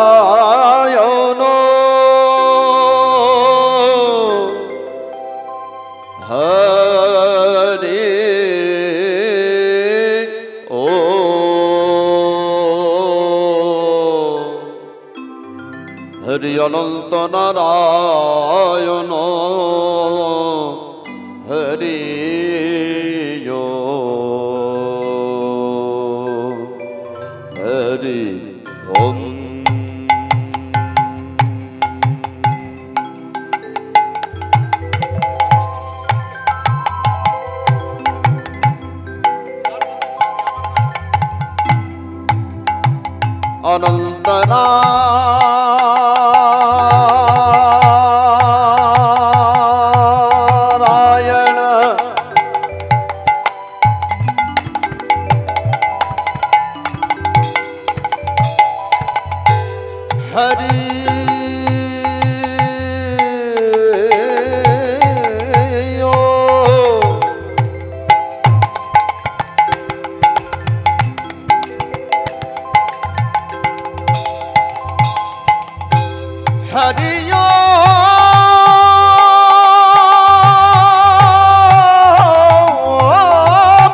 নারায়ণ হরি ও হরি অনন্ত নারায়ণ হরি হরি ওম। অনন্ত নারায়ণ হরি ও হরি ও হরি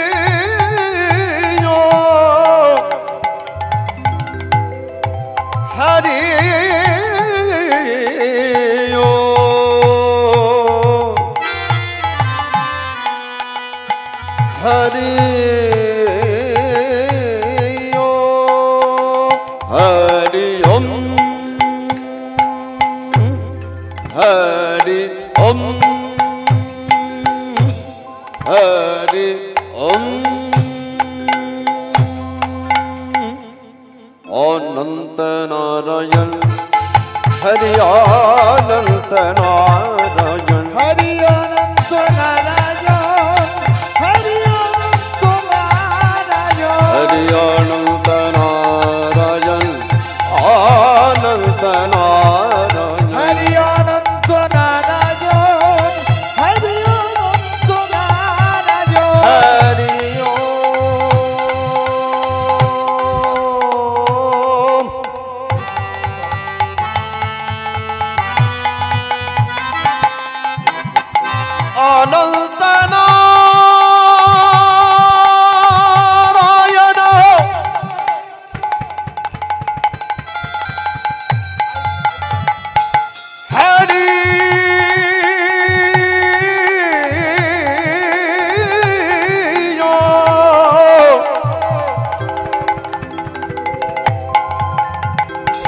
ও হরি ও হরি ও হরি ওম হরি ওম হরি ওম। অনন্ত নারায়ণ হরি অনন্ত নারায়ণ হরি অনন্ত নারায়ণ হরি অনন্ত নারায়ণ হরি অনন্ত নারায়ণ অনন্ত নারায়ণ হরি অনন্ত নারায়ণ হরি অনন্ত নারায়ণ হরি ওম। অনন্ত নারায়ণ হরি ও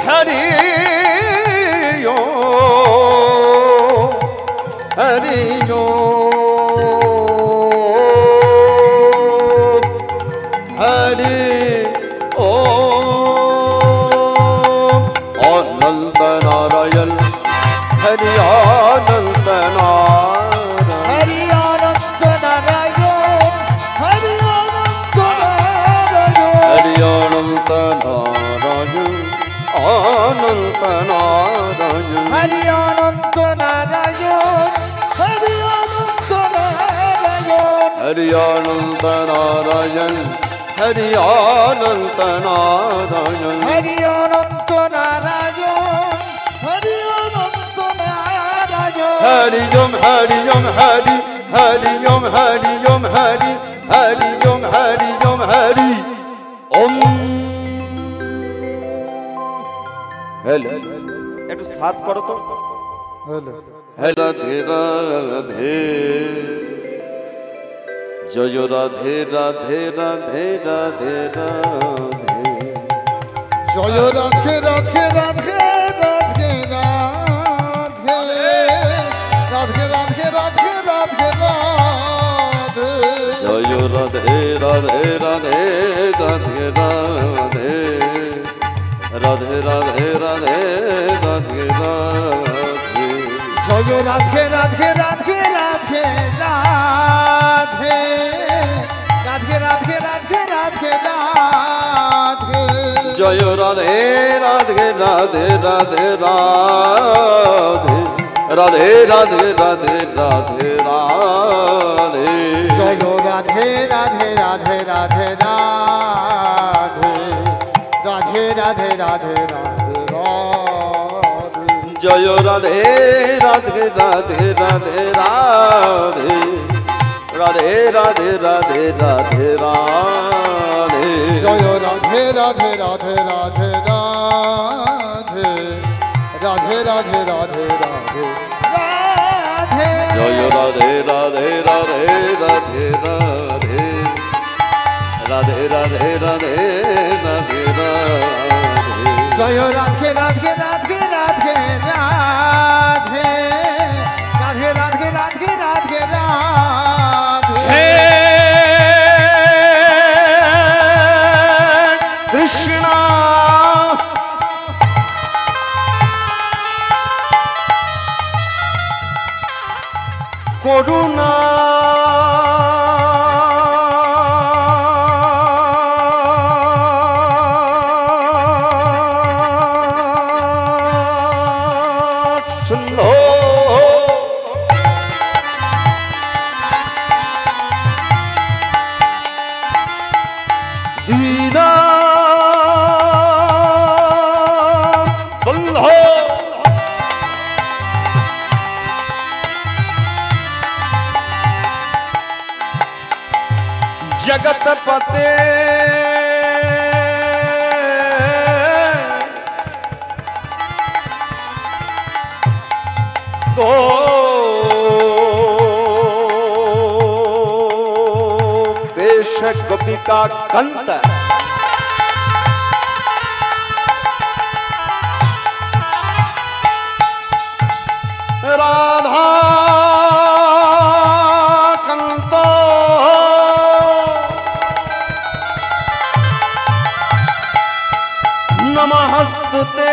হরি ও হরি ও হরি ও অনন্ত নারায়ণ হরি অনন্ত নারায়ণ হরি অনন্ত নারায়ণ হরি অনন্ত নারায়ণ হরি অনন্ত নারায়ণ অনন্ত নারায়ণ হরি অনন্ত নারায়ণ হরি অনন্ত নারায়ণ হরি অনন্ত নারায়ণ হরি অনন্ত নারায়ণ হরি অনন্ত নারায়ণ হরি অনন্ত নারায়ণ হরি ওম হরি ওম হরি হরি ওম হরি ওম হরি হরি ওম হরি ওম হরি ওম। Hello একটু সাত করো তো। হ্যালো রাধে রাধে জয় রাধে রাধে রাধে রাধে রাধে জয় রাধে রাধে রাধে রাধে রাধে রাধে রাধে রাধে রাধে রাধে জয় রাধে রাধে রাধে রাধে রাধে রাধে রাধে রাধে রাধে রাধে জয় রাধে রাধে রাধে রাধে রাধে রাধে রাধে রাধে রাধে রাধে জয় রাধে রাধে রাধে রাধে রাধে রাধে রাধে রাধে রাধে রাধে জয় রাধে রাধে রাধে রাধে রাধে রাধে রাধে রাধে রাধে রাধে জয় রাধে রাধে রাধে রাধে রাধে রাধে রাধে রাধে রাধে রাধে জয় রাধে রাধে রাধে রাধে রাধে রাধে রাধে রাধে রাধে রাধে জয় রাধে রাধে রাধে রাধে রাধে রাধে রাধে রাধে রাধে রাধে জয় রাধে রাধে রাধে রাধে রাধে রাধে রাধে রাধে রাধে রাধে হে কৃষ্ণ করুণা সিন্ধু দীনা বন্ধু जगतपते गो पेश गोपिका कंत राधा कंतो नमस्तुते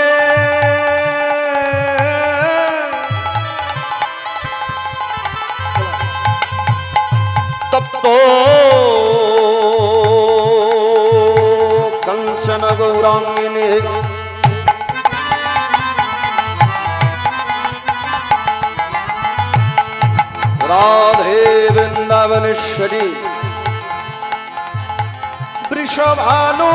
तप्तो कंचन गौरांगिनी राधे वृंदावनेश्वरी वृषभानु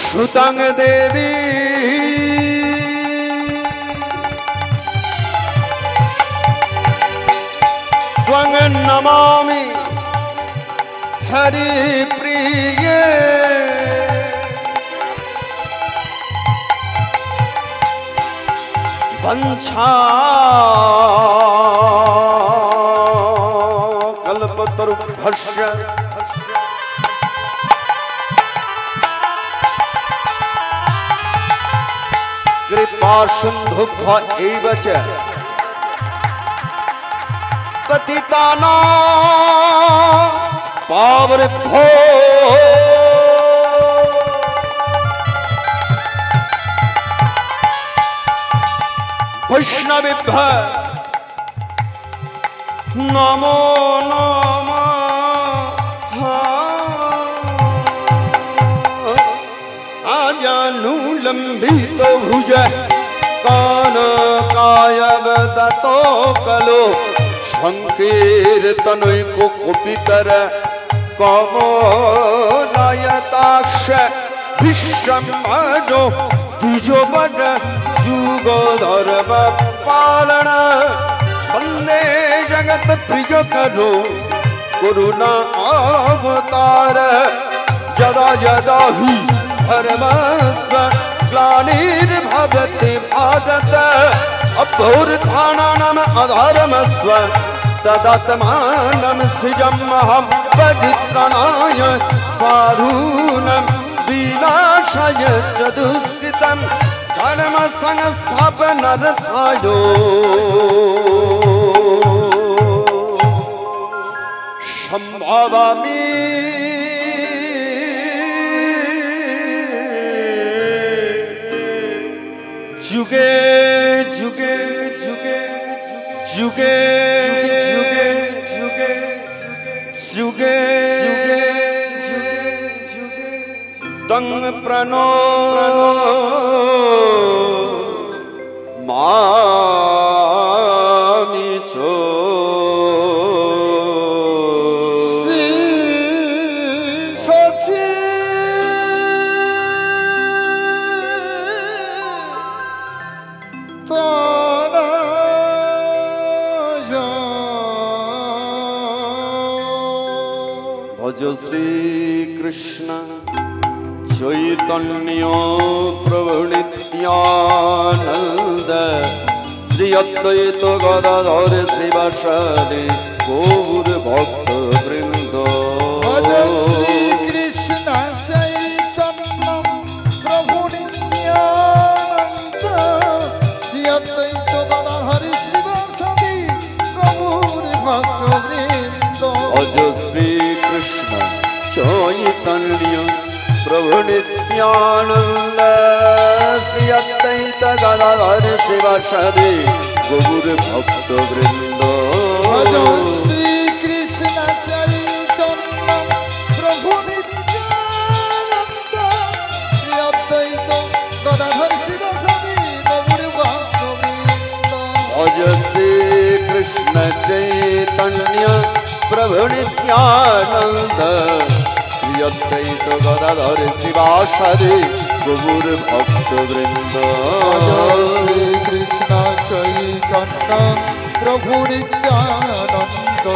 श्रुतंग देवी त्वं नमामि हरि प्रिये वंशा कल्पतरुभ्यश्च कृपा सिन्धुभ्य एव च पतितानां पावनेभ्यो वैष्णवेभ्यः नमो नमः आजानुलम्बितो भुज कानकायवदतो कलो संकीर्तनैको कुपितर कमलायताक्ष विश्वम्भजो द्विजोपट जुगोधर्म पालन वंदे जगत प्रिय करो करुणा अवतार जदा जदा ही धर्मस्व ग्लानिर्भवति भारत अभ्युत्थानानाम् अधर्मस्व तदात्मानं सृजमहं परित्राणाय साधूनां विनाशाय च दुष्कृतं धर्म संस्थापनार्थाय संभवामि जुगे जुगे जुगे जुगे जुगे जुगे जुगे जुगे जुगे তং প্রণো মামিছো শ্রী সচি ভজ শ্রী কৃষ্ণ চৈতন্য প্রভু নিত্যানন্দ শ্রী অদ্বৈত গদাধর শ্রীবাসাদি গৌর ভক্ত বৃন্দ ভজ শ্রী কৃষ্ণ চৈতন্য প্রভু নিত্যানন্দ শ্রী অদ্বৈত গদাধর শ্রীবাসাদি গৌর ভক্ত বৃন্দ ভজ শ্রী কৃষ্ণ চৈতন্য প্রভু নিত্যানন্দ শ্রী অদ্বৈত গদাধর শ্রীবাসাদি গৌর ভক্ত বৃন্দ ভজ শ্রী কৃষ্ণ চৈতন্য প্রভু নিত্যানন্দ শ্রী অদ্বৈত গদাধর শিবাসাদি গৌর ভক্ত বৃন্দ ভজ শ্রী কৃষ্ণ চৈতন্য প্রভু নিত্যানন্দ শ্রী অদ্বৈত গদাধর শ্রীবাসাদি গৌর ভক্ত বৃন্দ ভজ শ্রী কৃষ্ণ চৈতন্য প্রভু নিত্যানন্দ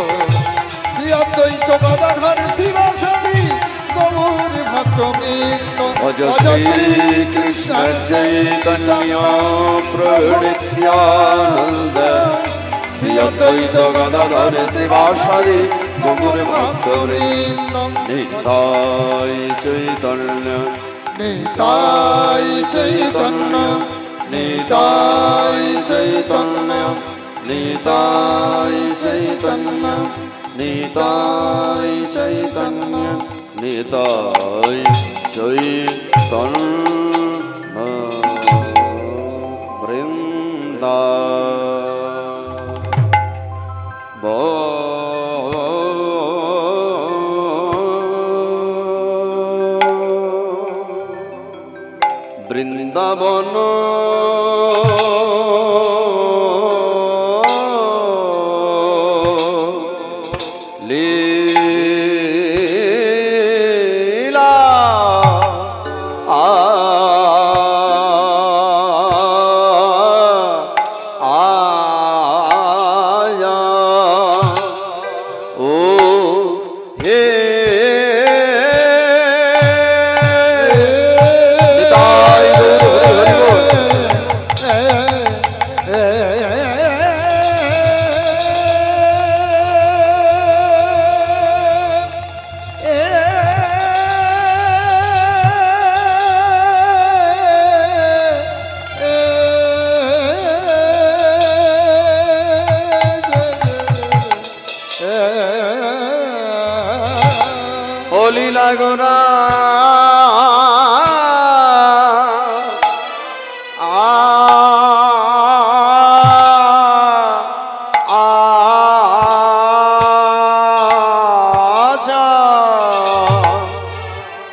শ্রী অদ্বৈত গদাধর শিবাসাদি গৌর ভক্ত বৃন্দ ভজ শ্রী কৃষ্ণ চৈতন্য প্রভু নিত্যানন্দ শ্রী অদ্বৈত গদাধর শ্রীবাসাদি গৌর ভক্ত বৃন্দ নিতাই চৈতন্য নিতাই চৈতন্য নিতাই চৈতন্য নিতাই চৈতন্য নিতাই চৈতন্য নিতাই চৈতন্য বৃন্দা বৃন্দাবন লীলা আয়া ও হে লীলা গোরা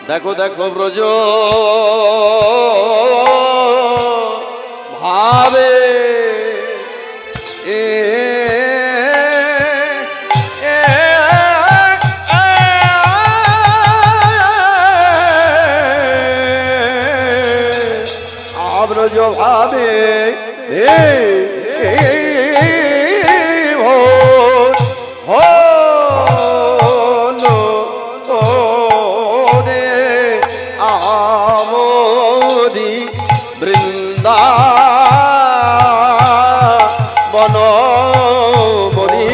দেখো দেখো ব্রজ ভাবে ব্রজ ভাবে আমরি বৃন্দা বন বনি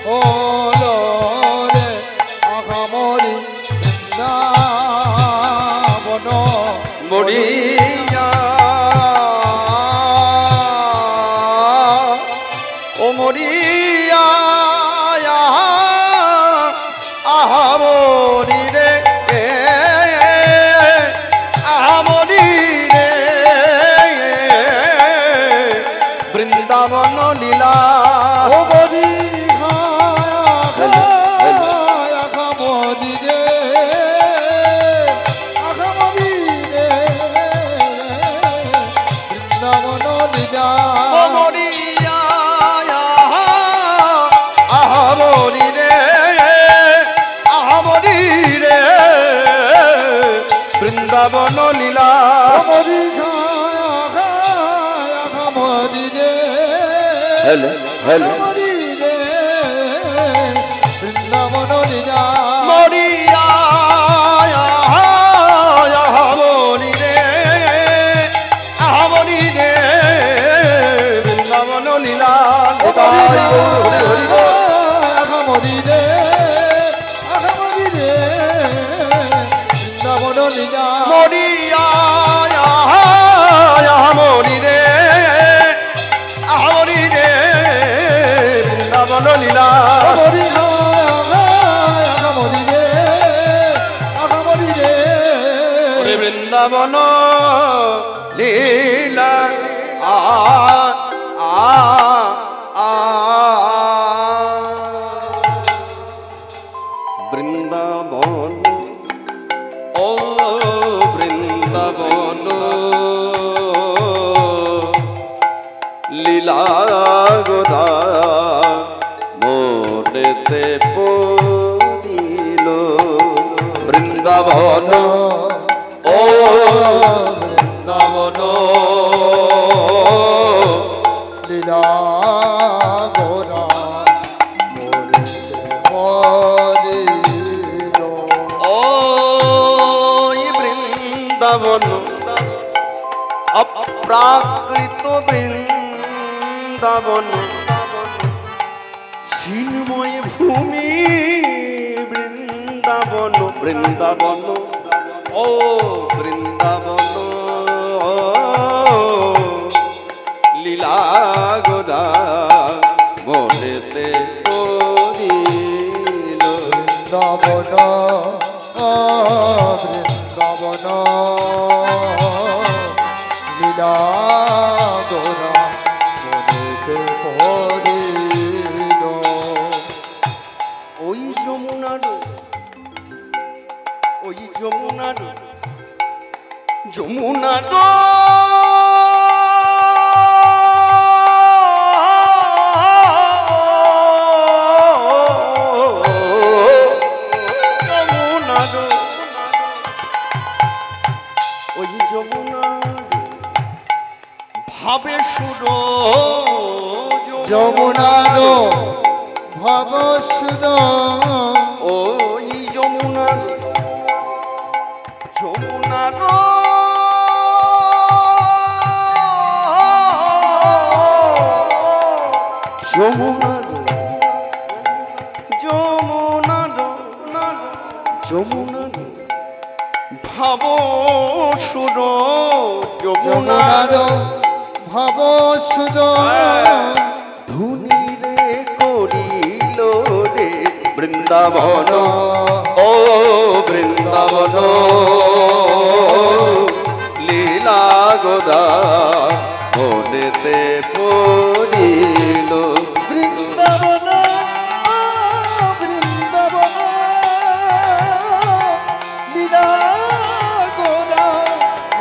ও মরিয়া আহামরি রে আহামরি রে বৃন্দাবন লীলা ও মরি আখামরি রে আখামরি রে বৃন্দাবন লীলা ও মরিয়া আহামরি রে আহামরি রে বৃন্দাবন লীলা মরি আখামরি রে হেলো হেলো মরি রে বৃন্দাবন লীলা মরিয়া আহামরি রে আহামরি রে বৃন্দাবন লীলা আখামরি রে আখামরি রে বৃন্দাবন লীলা মরিয়া আহামরি রে আহামরি রে বৃন্দাবন লীলা মরি আখামরি রে আখামরি রে ওরে বৃন্দাবন লীলা আ আ আ বৃন্দাবন ও বৃন্দাবন লীলা গোদা মোড়েতে পড়িল বৃন্দাবন ও বৃন্দাবন লীলা গোরা মরিল ও বৃন্দাবন অপ্রাকৃত বৃন্দাবন চিন্ময় ভূমি বৃন্দাবন বৃন্দাবন ও বৃন্দাবন লীলা গোদা মনেতে পড়িল বৃন্দাবন বৃন্দাবন লীলা গোরা মনেতে পড়িল ওই যমুনার ওই যমুনার যমুনার যমুনার ওই যমুনার ভাবে সুর যমুনার ভবসুদ ওই যমুনার যমুনার যমুনার যমুনার যমুনার ভাব সুর যমুনার যমুনার ভবসুদ ধুনি রে করিল রে বৃন্দাবন ও বৃন্দাবন লীলা গোদা মনেতে পড়িল বৃন্দাবন বৃন্দাবন লীলা গোরা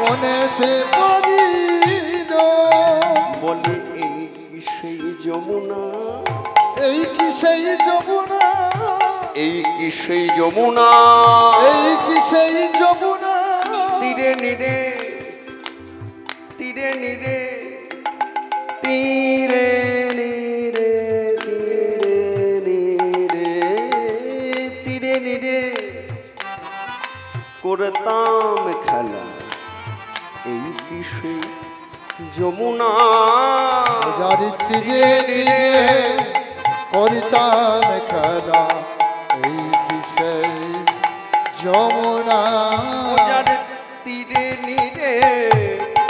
মনেতে পড়িল বলে এই সেই যমুনা এই কি সেই যমুনা এই কি সেই যমুনা এই কি সেই যমুনা তীরে নিরে তীরে নিরে তীরে নিরে তীরে নিরে করতাম খেলা এই কি সেই যমুনা যারিত্রে নিয়ে করিতাম খেলা এই কি সেই যমুনা যার তীরে নিরে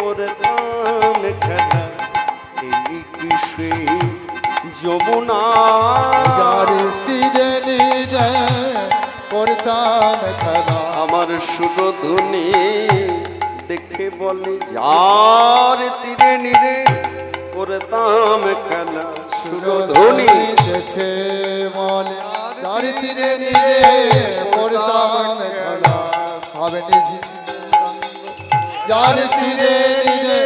করতাম খেলা এই কি সেই যমুনা যার তীরে নীরে করতাম খেলা আমার সুরধুনি দেখে বলে যার তীরে নীরে করতাম খেলা সুরধুনি দেখে বলে যার তীরে নীরে করতাম খেলা হবে নিধি যার তীরে নীরে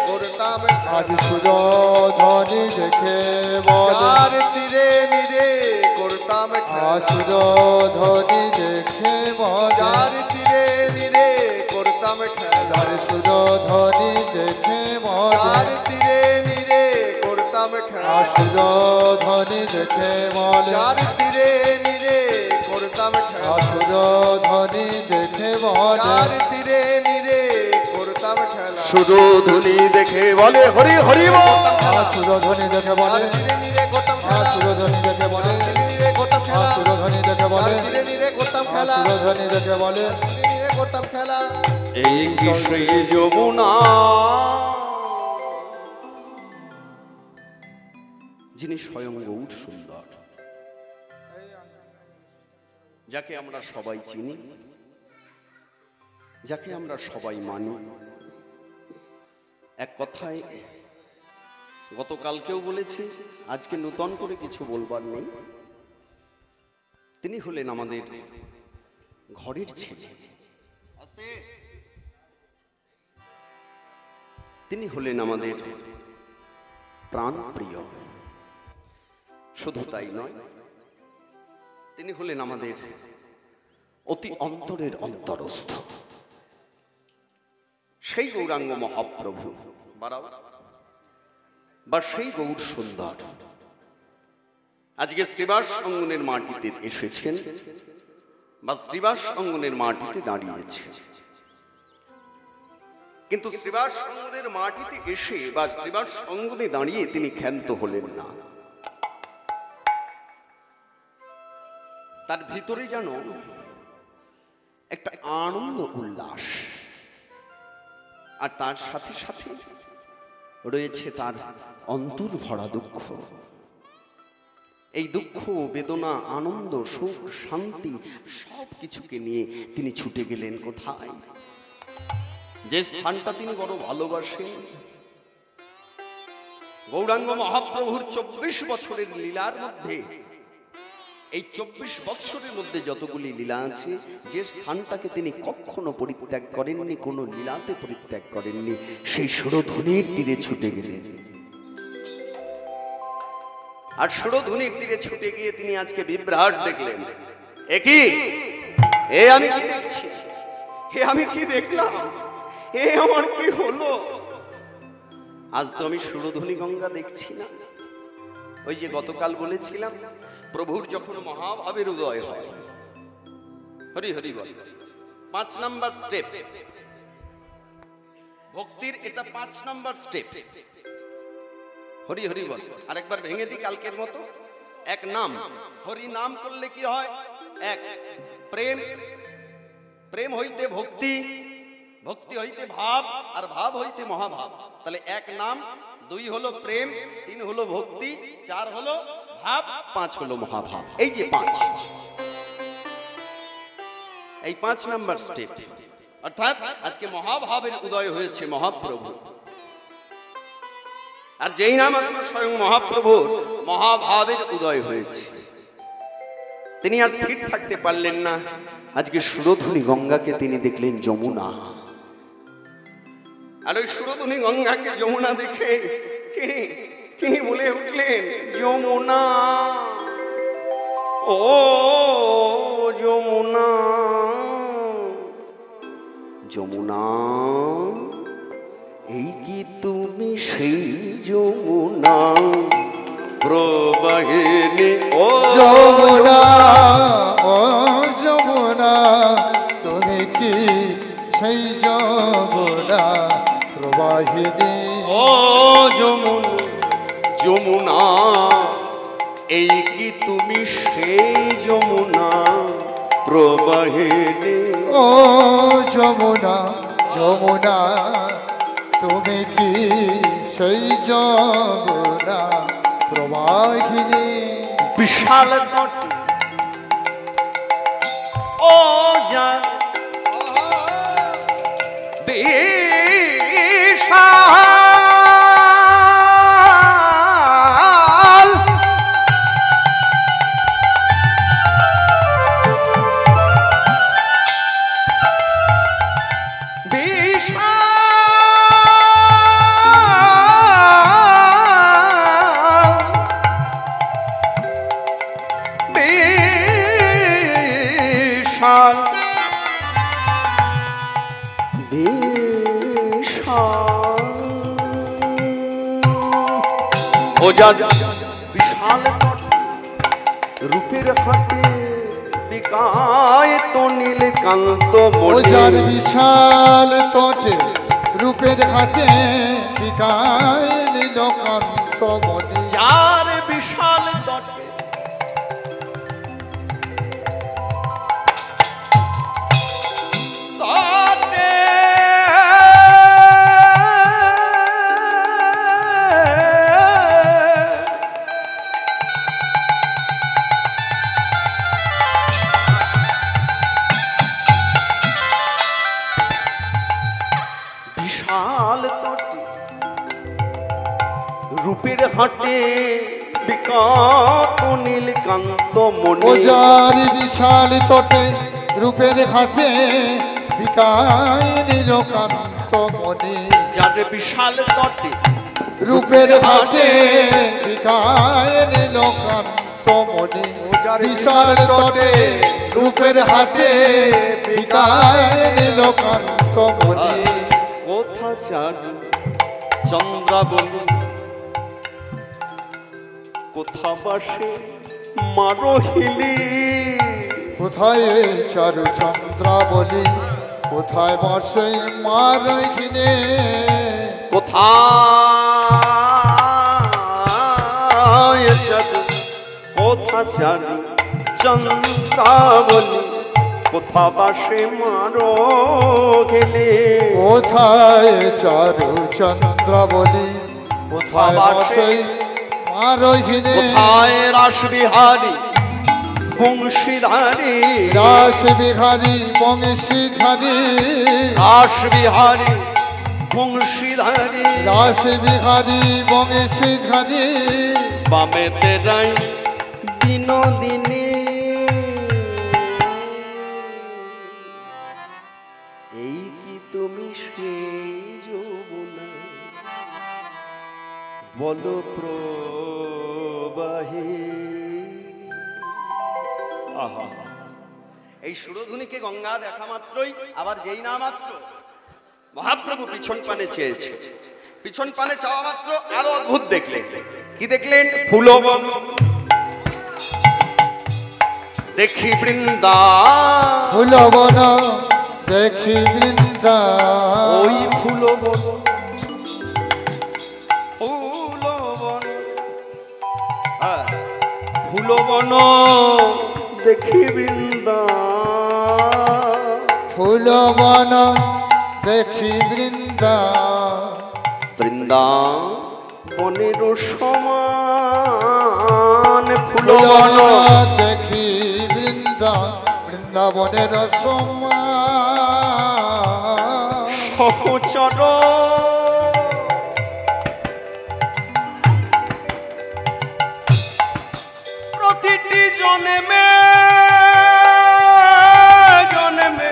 করতাম আজ সুরধনি দেখে বলে যার তীরে নীরে করতাম খেলা সুরধনি দেখে বলে যার তীরে নীরে করতাম খেলা যার সুরধনি দেখে বলে যার তীরে নীরে করতাম খেলা সুরধনি দেখে বলে যার তীরে নীরে করতাম খেলা সুরধনি দেখে বলে যার তীরে নীরে করতাম খেলা সুরধুনি দেখে বলে হরি হরি বল সুরধনি দেখে বলে যার তীরে নীরে করতাম খেলা সুরধনি দেখে বলে তীরে নীরে করতাম খেলা সুরধনি দেখে বলে তীরে নীরে করতাম খেলা সুরধনি দেখে বলে তীরে নীরে করতাম খেলা এই কি সেই যমুনা যিনি স্বয়ং গৌর সুন্দর, যাকে আমরা সবাই চিনি, যাকে আমরা সবাই মানি। এক কথায় গতকালকেও বলেছি, আজকে নূতন করে কিছু বলবার নেই। তিনি হলেন আমাদের ঘরের ছেলে, তিনি হলেন আমাদের প্রাণ প্রিয়। শুধু তাই নয়, তিনি হলেন আমাদের অতি অন্তরের অন্তরস্থ সেই গৌরাঙ্গ মহাপ্রভু বা সেই গৌর সুন্দর আজকে শ্রীবাস অঙ্গনের মাটিতে এসেছেন বা শ্রীবাস অঙ্গনের মাটিতে দাঁড়িয়েছে। কিন্তু শ্রীবাস অঙ্গনের মাটিতে এসে বা শ্রীবাস অঙ্গনে দাঁড়িয়ে তিনি ক্ষান্ত হলেন না। তার ভিতরে যেন একটা আনন্দ উল্লাস, আর তার সাথে সাথে রয়েছে তার অন্তর ভরা দুঃখ। এই দুঃখ, বেদনা, আনন্দ, সুখ, শান্তি সব কিছুকে নিয়ে তিনি ছুটে গেলেন কোথায়? যে স্থানটা তিনি বড় ভালোবাসেন, গৌরাঙ্গ মহাপ্রভুর 24 বছরের লীলার মধ্যে, এই 24 বছরের মধ্যে যতগুলি লীলা আছে, যে স্থানটাকে তিনি কখনো পরিত্যাগ করেননি, কোনো লীলাতে পরিত্যাগ করেননি, সেই সুরধুনির তীরে ছুটে গেলেন। আর সুরধুনির তীরে ছুটে গিয়ে তিনি আজকে বিভ্রাট দেখলেন। একই এ আমি কি দেখছি, এ আমি কি দেখলাম, এ আমার কি হলো? আজ তো আমি সুরধুনি গঙ্গা দেখছি না। ওই যে গতকাল বলেছিলাম, প্রভুর যখন মহাভাবের উদয় হয়, হরি হরি বল, 5 নাম্বার স্টেপ ভক্তির, এটা 5 নাম্বার স্টেপ। হরি হরি বল, আরেকবার ভেঙে দিই কালকের মতো। এক নাম, হরি নাম করলে কি হয়? এক প্রেম, প্রেম হইতে ভক্তি, ভক্তি হইতে ভাব, আর ভাব হইতে মহাভাব। তাহলে এক নাম, 2 হলো প্রেম, 3 হলো ভক্তি, 4 হলো ভাব, 5 হলো মহাভাব। এই যে 5, এই 5 নাম্বার স্টেপ। অর্থাৎ আজকে মহাভাবের উদয় হয়েছে মহাপ্রভু। আর যেই নাম স্বয়ং মহাপ্রভুর মহাভাবের উদয় হয়েছে, তিনি আর স্থির থাকতে পারলেন না। আজকে সুরধুনি গঙ্গাকে তিনি দেখলেন যমুনা। আর ওই সুরধুনি গঙ্গাকে যমুনা দেখে তিনি বলে উঠলেন, যমুনা ও যমুনা, যমুনা এই কি তুমি সেই যমুনা প্রবাহিনী? ও যমুনা, ও যমুনা, তুমি কি সেই যমুনা প্রবাহিনী? ও যমুনা, যমুনা এই কি তুমি সেই যমুনা প্রবাহিনী? ও যমুনা, যমুনা তুমি কি সেই যমুনা প্রবাহিনী? আখিনী বিশাল তটে ও যা বিশাল বিশাল ও যার বিশাল রূপের হাটে বিকায় তো নীলকান্ত ও যার বিশাল তটে রূপের হাতে বিকায় নীলকান্ত মনে যার বিশাল তটে তটে বিশাল তটে রূপের হাটে বিকাত নীলকান্ত ও মনে যার বিশাল তটে রূপের হাতে বিকায় নীলকান্ত মনে যার বিশাল তটে রূপের হাতে বিকায় নীলকান্ত মনে বিশাল তটে রূপের হাতে বিকায় নীলকান্ত মনে কোথা চারু চন্দ্রাবলী কোথা বাসে মারহিলি কোথায় চারু চন্দ্রাবলী কোথায় বসে মার কিনে কোথায় চারু কোথা চারু চন্দ্রাবলী কোথা বাসে মারো গেলে কোথায় চারু চন্দ্রাবলী কোথায় বসে মার কিনে কোথায় রাসবিহারী বংশীধারী রাস বিহারী বংশীধারী রাসবিহারী বংশীধারী রাস বিহারী বংশীধারী বামেতে রাই বিনোদিনী এই কি তুমি সেই যৌবনা বলো প্রবাহে আহা এই সুরধুনিকে গঙ্গা দেখা মাত্রই আবার যেই না মাত্র মহাপ্রভু পিছন পানে চেয়েছে পিছন পানে চাওয়া মাত্র আরো অদ্ভুত দেখলেন কি দেখলেন ফুলবন দেখি বৃন্দা ফুলবন দেখি বৃন্দা ওই ফুলবন ফুলবন ফুলবন দেখি বৃন্দা ফুলবন দেখি বৃন্দা বৃন্দা বনের সমান ফুলবন ফুলবন দেখি বৃন্দা বৃন্দাবনের সমান সহচর প্রতিটি জন্মে জন্মে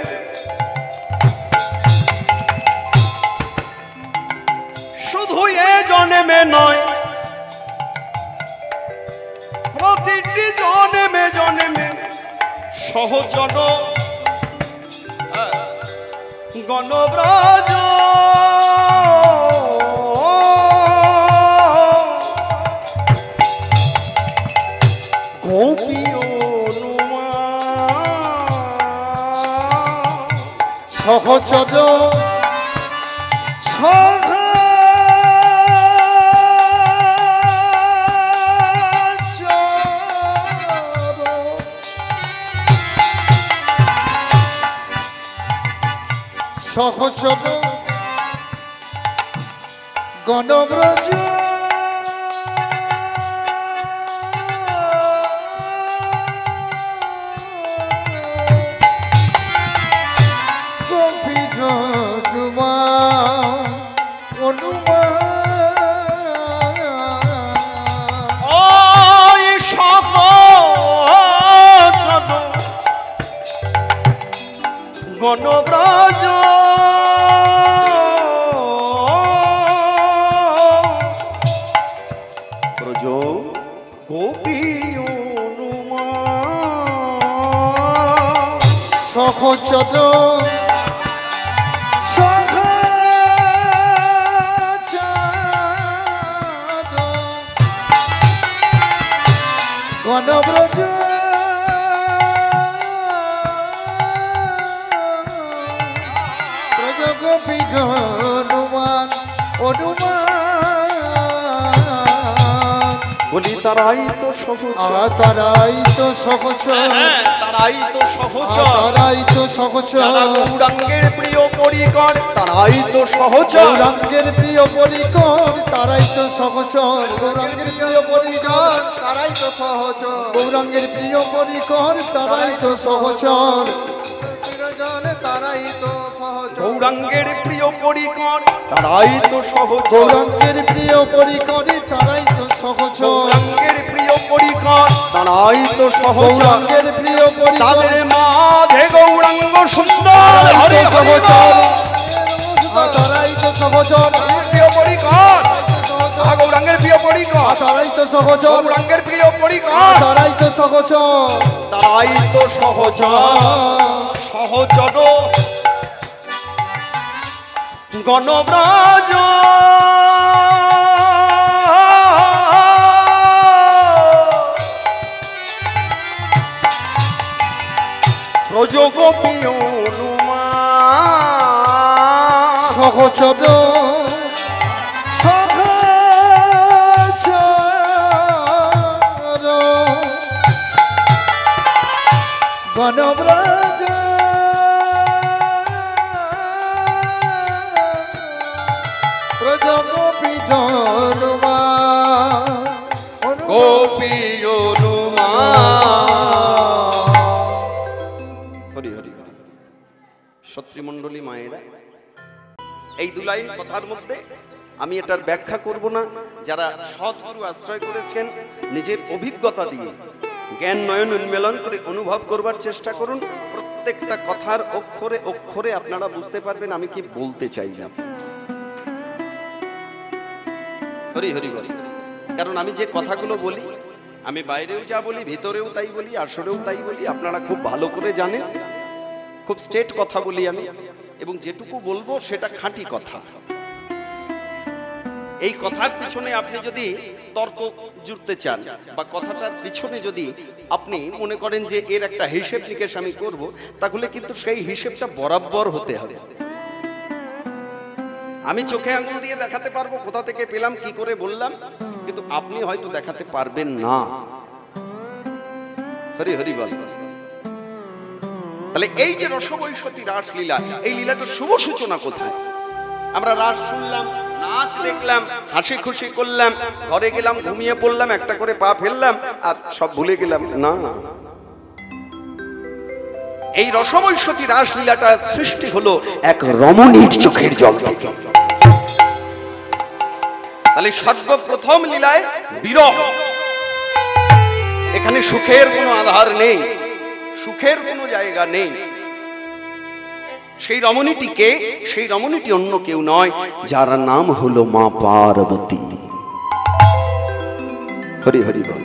শুধু এ জন্মে নয় প্রতিটি জন্মে জন্মে সহচর গণব্রাজ সহচর সহচর গণব্রজ গণব্রজ ব্রজ গোপী সহচর গণব্রজ ব্রজ গোপী হনুমান হনুমান বলি তারাই তো সহচর তারাই তো সহচর তারাই তো সহচর তারাই তো সহচর গৌরাঙ্গের প্রিয় পরিকর তারাই তো সহচর গৌরাঙ্গের প্রিয় পরিকর তারাই তো সহচর গৌরাঙ্গের প্রিয় পরিকর তারাই তো সহচর গৌরাঙ্গের প্রিয় পরিকর তারাই তো সহচর চিরজন তারাই তো সহচর গৌরাঙ্গের প্রিয় পরিকর তারাই তো সহচর গৌরাঙ্গের প্রিয় পরিকর তারাই তো সহচর গৌরাঙ্গের প্রিয় পরিকর তারাই তো সহচর গৌরাঙ্গের প্রিয় পরিকর তাদের মাঝে গৌরাঙ্গ সুন্দর হরে সহচর তারাই তো সহচর প্রিয় পরিকর গৌরাঙ্গের প্রিয় পরিকর তারাই তো সহচর গৌরাঙ্গের প্রিয় পরিকর তারাই তো সহচর তারাই তো সহচর সহচর গণব্রজ ব্রজ গোপী হনুমান সহচর সহচর গণব্রজ ব্রজ গোপী হনুমান গোপী হরি হরি সত্রীমণ্ডলী মায়েরা এই দু লাইন কথার মধ্যে আমি এটার ব্যাখ্যা করব না। যারা সৎগুরু আশ্রয় করেছেন নিজের অভিজ্ঞতা দিয়ে জ্ঞান নয়ন উন্মেলন করে অনুভব করবার চেষ্টা করুন। প্রত্যেকটা কথার অক্ষরে অক্ষরে আপনারা বুঝতে পারবেন আমি কি বলতে চাইলাম। হরি হরি হরি। কারণ আমি যে কথাগুলো বলি আমি বাইরেও যা বলি ভিতরেও তাই বলি আসরেও তাই বলি, আপনারা খুব ভালো করে জানেন। খুব স্ট্রেট কথা বলি আমি, এবং যেটুকু বলবো সেটা খাঁটি কথা। এই কথার পিছনে আপনি যদি তর্ক জুড়তে চান বা কথাটার পিছনে যদি আপনি মনে করেন যে এর একটা হিসেব নিকেশ আমি করব, তাহলে কিন্তু সেই হিসেবটা বরাবর হতে হবে। আমি চোখে আঙুল দিয়ে দেখাতে পারবো কোথা থেকে পেলাম কি করে বললাম, কিন্তু আপনি হয়তো দেখাতে পারবেন না। হরি হরি বল। তাহলে এই যে রসবৈশতী রাসলীলা, এই লীলাটার শুভ সূচনা কোথায়? আমরা রাস শুনলাম, নাচ দেখলাম, হাসি খুশি করলাম, ঘরে গেলাম, ঘুমিয়ে পড়লাম, একটা করে পা ফেললাম আর সব ভুলে গেলাম না। এই রসবৈশতী রাসলীলাটা সৃষ্টি হলো এক রমণীর চোখের জল থেকে। তাহলে সর্বপ্রথম লীলায় বিরহ, এখানে সুখের কোনো আধার নেই, সুখের কোনো জায়গা নেই। সেই রমণীটিকে, সেই রমণীটি অন্য কেউ নয়, যার নাম হলো মা পার্বতী। হরি হরি বল।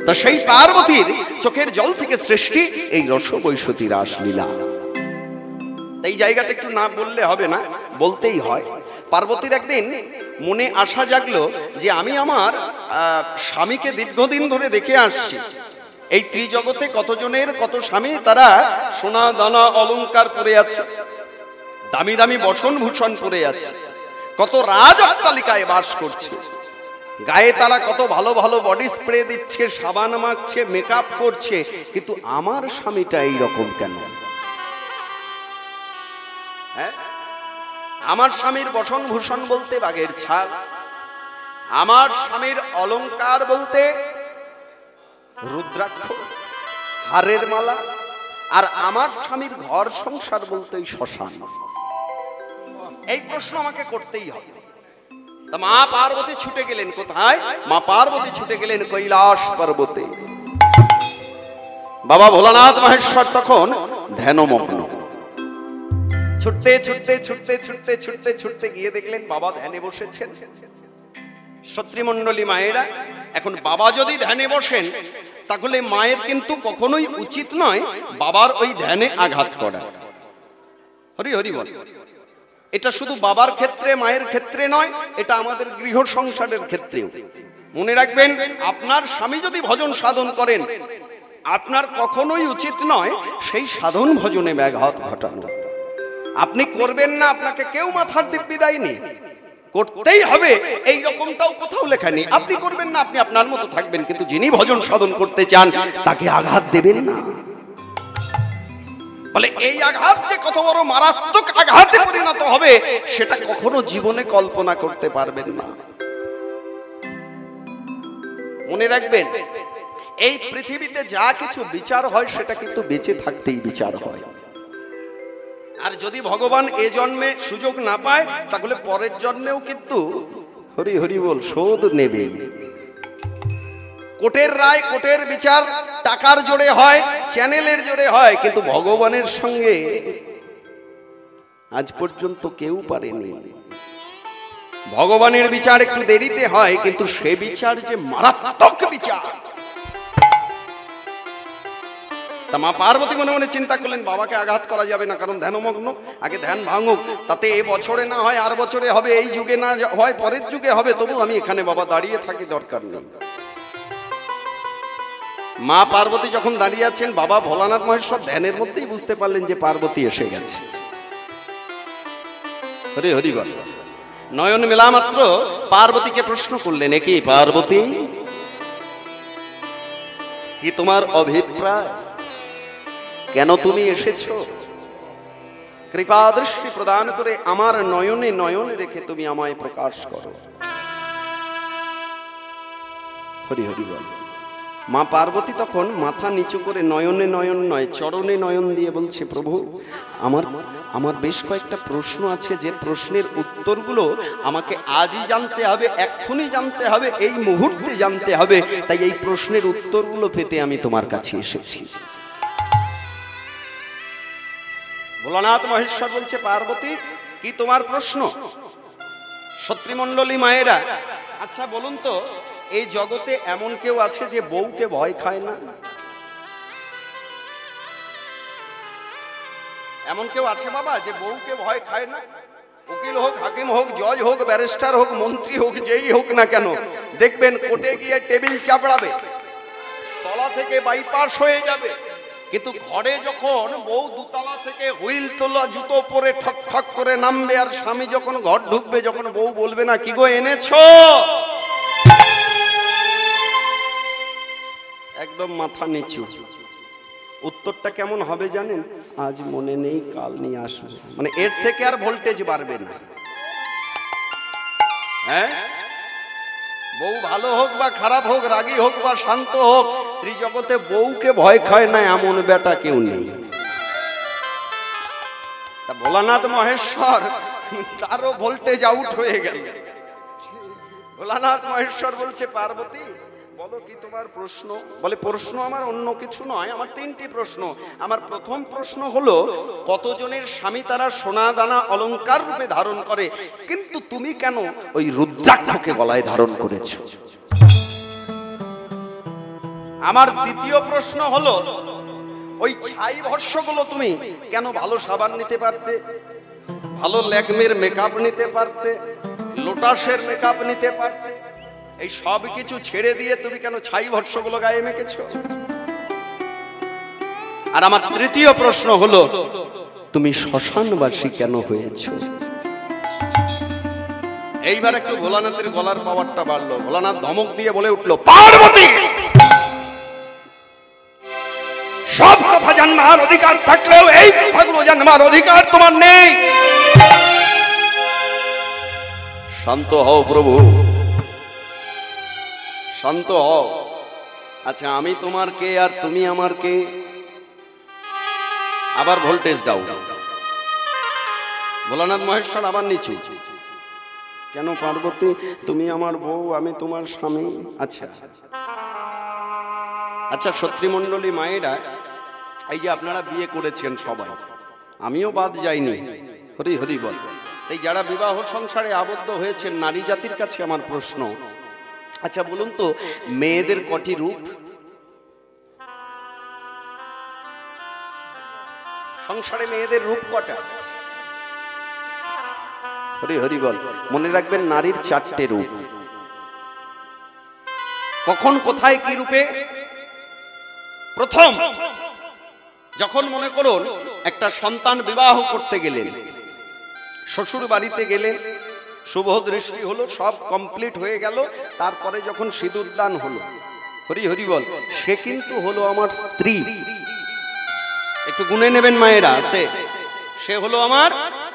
তা সেই পার্বতীর চোখের জল থেকে সৃষ্টি এই রসবৈশতী রাসলীলা। এই জায়গাটা একটু না বললে হবে না, বলতেই হয়। পার্বতীর একদিন মনে আশা জাগলো যে আমি আমার স্বামীকে দীর্ঘদিন ধরে দেখে আসছি। এই ত্রিজগতে কতজনের কত স্বামী, তারা সোনা দানা অলংকার পরে আছে, দামি দামি বসন ভূষণ পরে আছে, কত রাজ অট্টালিকায় বাস করছে, গায়ে তারা কত ভালো ভালো বডি স্প্রে দিচ্ছে, সাবান মাখছে, মেকআপ করছে, কিন্তু আমার স্বামীটা এইরকম কেন? হ্যাঁ, আমার স্বামীর বসন ভূষণ বলতে বাঘের ছাল, আমার স্বামীর অলংকার বলতে রুদ্রাক্ষ, হারের মালা, আর আমার স্বামীর ঘর সংসার বলতে শ্মশান। এই প্রশ্ন আমাকে করতেই হবে। তা মা পার্বতী ছুটে গেলেন কোথায়? মা পার্বতী ছুটে গেলেন কৈলাস পর্বতে। বাবা ভোলানাথ মহেশ্বর তখন ধ্যানমগ্ন। ছুটতে ছুটতে ছুটতে ছুটতে ছুটতে ছুটতে গিয়ে দেখলেন বাবা ধ্যানে বসেছেন। সত্রীমণ্ডলী মায়েরা, এখন বাবা যদি ধ্যানে বসেন তাহলে মায়ের কিন্তু কখনোই উচিত নয় বাবার ওই ধ্যানে আঘাত করা। হরি হরি বল। এটা শুধু বাবার ক্ষেত্রে মায়ের ক্ষেত্রে নয়, এটা আমাদের গৃহ সংসারের ক্ষেত্রেও। মনে রাখবেন, আপনার স্বামী যদি ভজন সাধন করেন, আপনার কখনোই উচিত নয় সেই সাধন ভজনে ব্যাঘাত ঘটানো। আপনি করবেন না, আপনাকে কেউ মাথার দিব্যি দেয়নি, করতেই হবে এই রকমটাও কোথাও লেখা নেই। আপনি করবেন না, আপনি আপনার মতো থাকবেন, কিন্তু যিনি ভজন সাধন করতে চান তাকে আঘাত দেবেন না। বলে এই আঘাত যে কত বড় মারাত্মক আঘাতে পরিণত হবে সেটা কখনো জীবনে কল্পনা করতে পারবেন না। মনে রাখবেন, এই পৃথিবীতে যা কিছু বিচার হয় সেটা কিন্তু বেঁচে থাকতেই বিচার হয়। আর যদি ভগবান এ জন্মে সুযোগ না পায় তাহলে পরের জন্মেও কিন্তু হরি হরি বল শোধ নেবে। কোর্টের রায়, কোর্টের বিচার টাকার জোরে হয়, চ্যানেলের জোরে হয়, কিন্তু ভগবানের সঙ্গে আজ পর্যন্ত কেউ পারেনি। ভগবানের বিচার একটু দেরিতে হয়, কিন্তু সে বিচার যে মারাত্মক বিচার। তা মা পার্বতী মনে মনে চিন্তা করলেন বাবাকে আঘাত করা যাবে না, কারণ ধ্যানমগ্ন, আগে ধ্যান ভাঙুক, তাতে এ বছরে না হয় আর বছরে হবে, এই যুগে না হয় পরের যুগে হবে, তবু আমি এখানে বাবা দাঁড়িয়ে থাকি, দরকার নেই। মা পার্বতী যখন দাঁড়িয়ে আছেন, বাবা ভোলানাথ মহেশ্বর ধ্যানের মধ্যেই বুঝতে পারলেন যে পার্বতী এসে গেছে। হরি হরি বল। নয়ন মেলা মাত্র পার্বতীকে প্রশ্ন করলেন, এ কি পার্বতী, কি তোমার অভিপ্রায়, কেন তুমি এসেছো? কৃপা দৃষ্টি প্রদান করে আমার নয়নে নয়ন রেখে তুমি আমায় প্রকাশ করো। হরি হরি বল। মা পার্বতী তখন মাথা নিচু করে নয়নে নয়ন নয়, চরণে নয়ন দিয়ে বলছে, প্রভু আমার বেশ কয়েকটা প্রশ্ন আছে, যে প্রশ্নের উত্তরগুলো আমাকে আজই জানতে হবে, এক্ষুনি জানতে হবে, এই মুহূর্তে জানতে হবে, তাই এই প্রশ্নের উত্তরগুলো পেতে আমি তোমার কাছে এসেছি। ভোলানাথ মহেশ্বর বলছে, পার্বতী কি তোমার প্রশ্ন? সত্রীমণ্ডলী মায়েরা, আচ্ছা বলুন তো, এই জগতে এমন কেউ আছে যে বউকে ভয় খায় না? এমন কেউ আছে বাবা যে বউকে ভয় খায় না? উকিল হোক, হাকিম হোক, জজ হোক, ব্যারিস্টার হোক, মন্ত্রী হোক, যেই হোক না কেন, দেখবেন কোর্টে গিয়ে টেবিল চাপড়াবে, তলা থেকে বাইপাস হয়ে যাবে, কিন্তু ঘরে যখন বউ দুতলা থেকে হুইল তোলা জুতো পরে ঠক ঠক করে নামবে, আর স্বামী যখন ঘর ঢুকবে, যখন বউ বলবে না কি গো এনেছো, একদম মাথা নিচু। উত্তরটা কেমন হবে জানেন? আজ মনে নেই, কাল নিয়ে আসবো। মানে এর থেকে আর ভোল্টেজ বাড়বে না। হ্যাঁ, বউ ভালো হোক বা খারাপ হোক, রাগী হোক বা শান্ত হোক, ত্রিজগতে বউকে ভয় খায় না এমন বেটা কেউ নেই। তা ভোলানাথ মহেশ্বর তারও ভোল্টেজ আউট হয়ে গেল। ভোলানাথ মহেশ্বর বলছে, পার্বতী বলো কি তোমার প্রশ্ন? বলে, প্রশ্ন আমার অন্য কিছু নয়, আমার তিনটি প্রশ্ন। আমার প্রথম প্রশ্ন হলো, কতজনের স্বামী তারা সোনা দানা অলংকার রূপে ধারণ করে, কিন্তু তুমি কেন ওই রুদ্রাক্ষকে গলায় ধারণ করেছো? আমার দ্বিতীয় প্রশ্ন হলো, ওই ছাই ভস্যগুলো তুমি কেন ভালো সাবান নিতে পারতে, ভালো ল্যাকমের মেকআপ নিতে পারতে, লোটাসের মেকআপ নিতে পারতে, এই সব কিছু ছেড়ে দিয়ে তুমি কেন ছাই ভস্যগুলো গায়ে মেখেছো? আর আমার তৃতীয় প্রশ্ন হলো, তুমি শ্মশানবাসী কেন হয়েছো? এইবার একটু ভোলানাথের গলার পাওয়ারটা বাড়লো। ভোলানাথ ধমক দিয়ে বলে উঠলো, পার্বতী, সব কথা জানবার অধিকার থাকলেও এই কথাগুলো জানবার অধিকার তোমার নেই। শান্ত হও প্রভু, শান্ত হও। আচ্ছা, আমি তোমার কে আর তুমি আমার কে? আবার ভোল্টেজ ডাউন। ভোলানাথ মহেশ্বর আবার নিচু। কেন পার্বতী, তুমি আমার বউ, আমি তোমার স্বামী। আচ্ছা আচ্ছা, সত্রীমণ্ডলী মায়েরা, এই যে আপনারা বিয়ে করেছেন সবাই, আমিও বাদ যাইনি, হরি হরি বল। এই যারা বিবাহ সংসারে আবদ্ধ হয়েছেন নারী জাতির কাছে আমার প্রশ্ন, আচ্ছা বলুন তো মেয়েদের কটি রূপ? সংসারে মেয়েদের রূপ কটা? হরি হরি বল। মনে রাখবেন নারীর 4টে রূপ। কখন কোথায় কি রূপে? প্রথম যখন মনে করুন একটা সন্তান বিবাহ করতে গেলেন, শ্বশুর বাড়িতে গেলেন, শুভ দৃষ্টি হলো, সব কমপ্লিট হয়ে গেল, তারপরে যখন সিঁদুরদান হলো, হরি হরি বল, সে কিন্তু হলো আমার স্ত্রী। একটু গুনে নেবেন মায়েরা আস্তে। সে হলো আমার,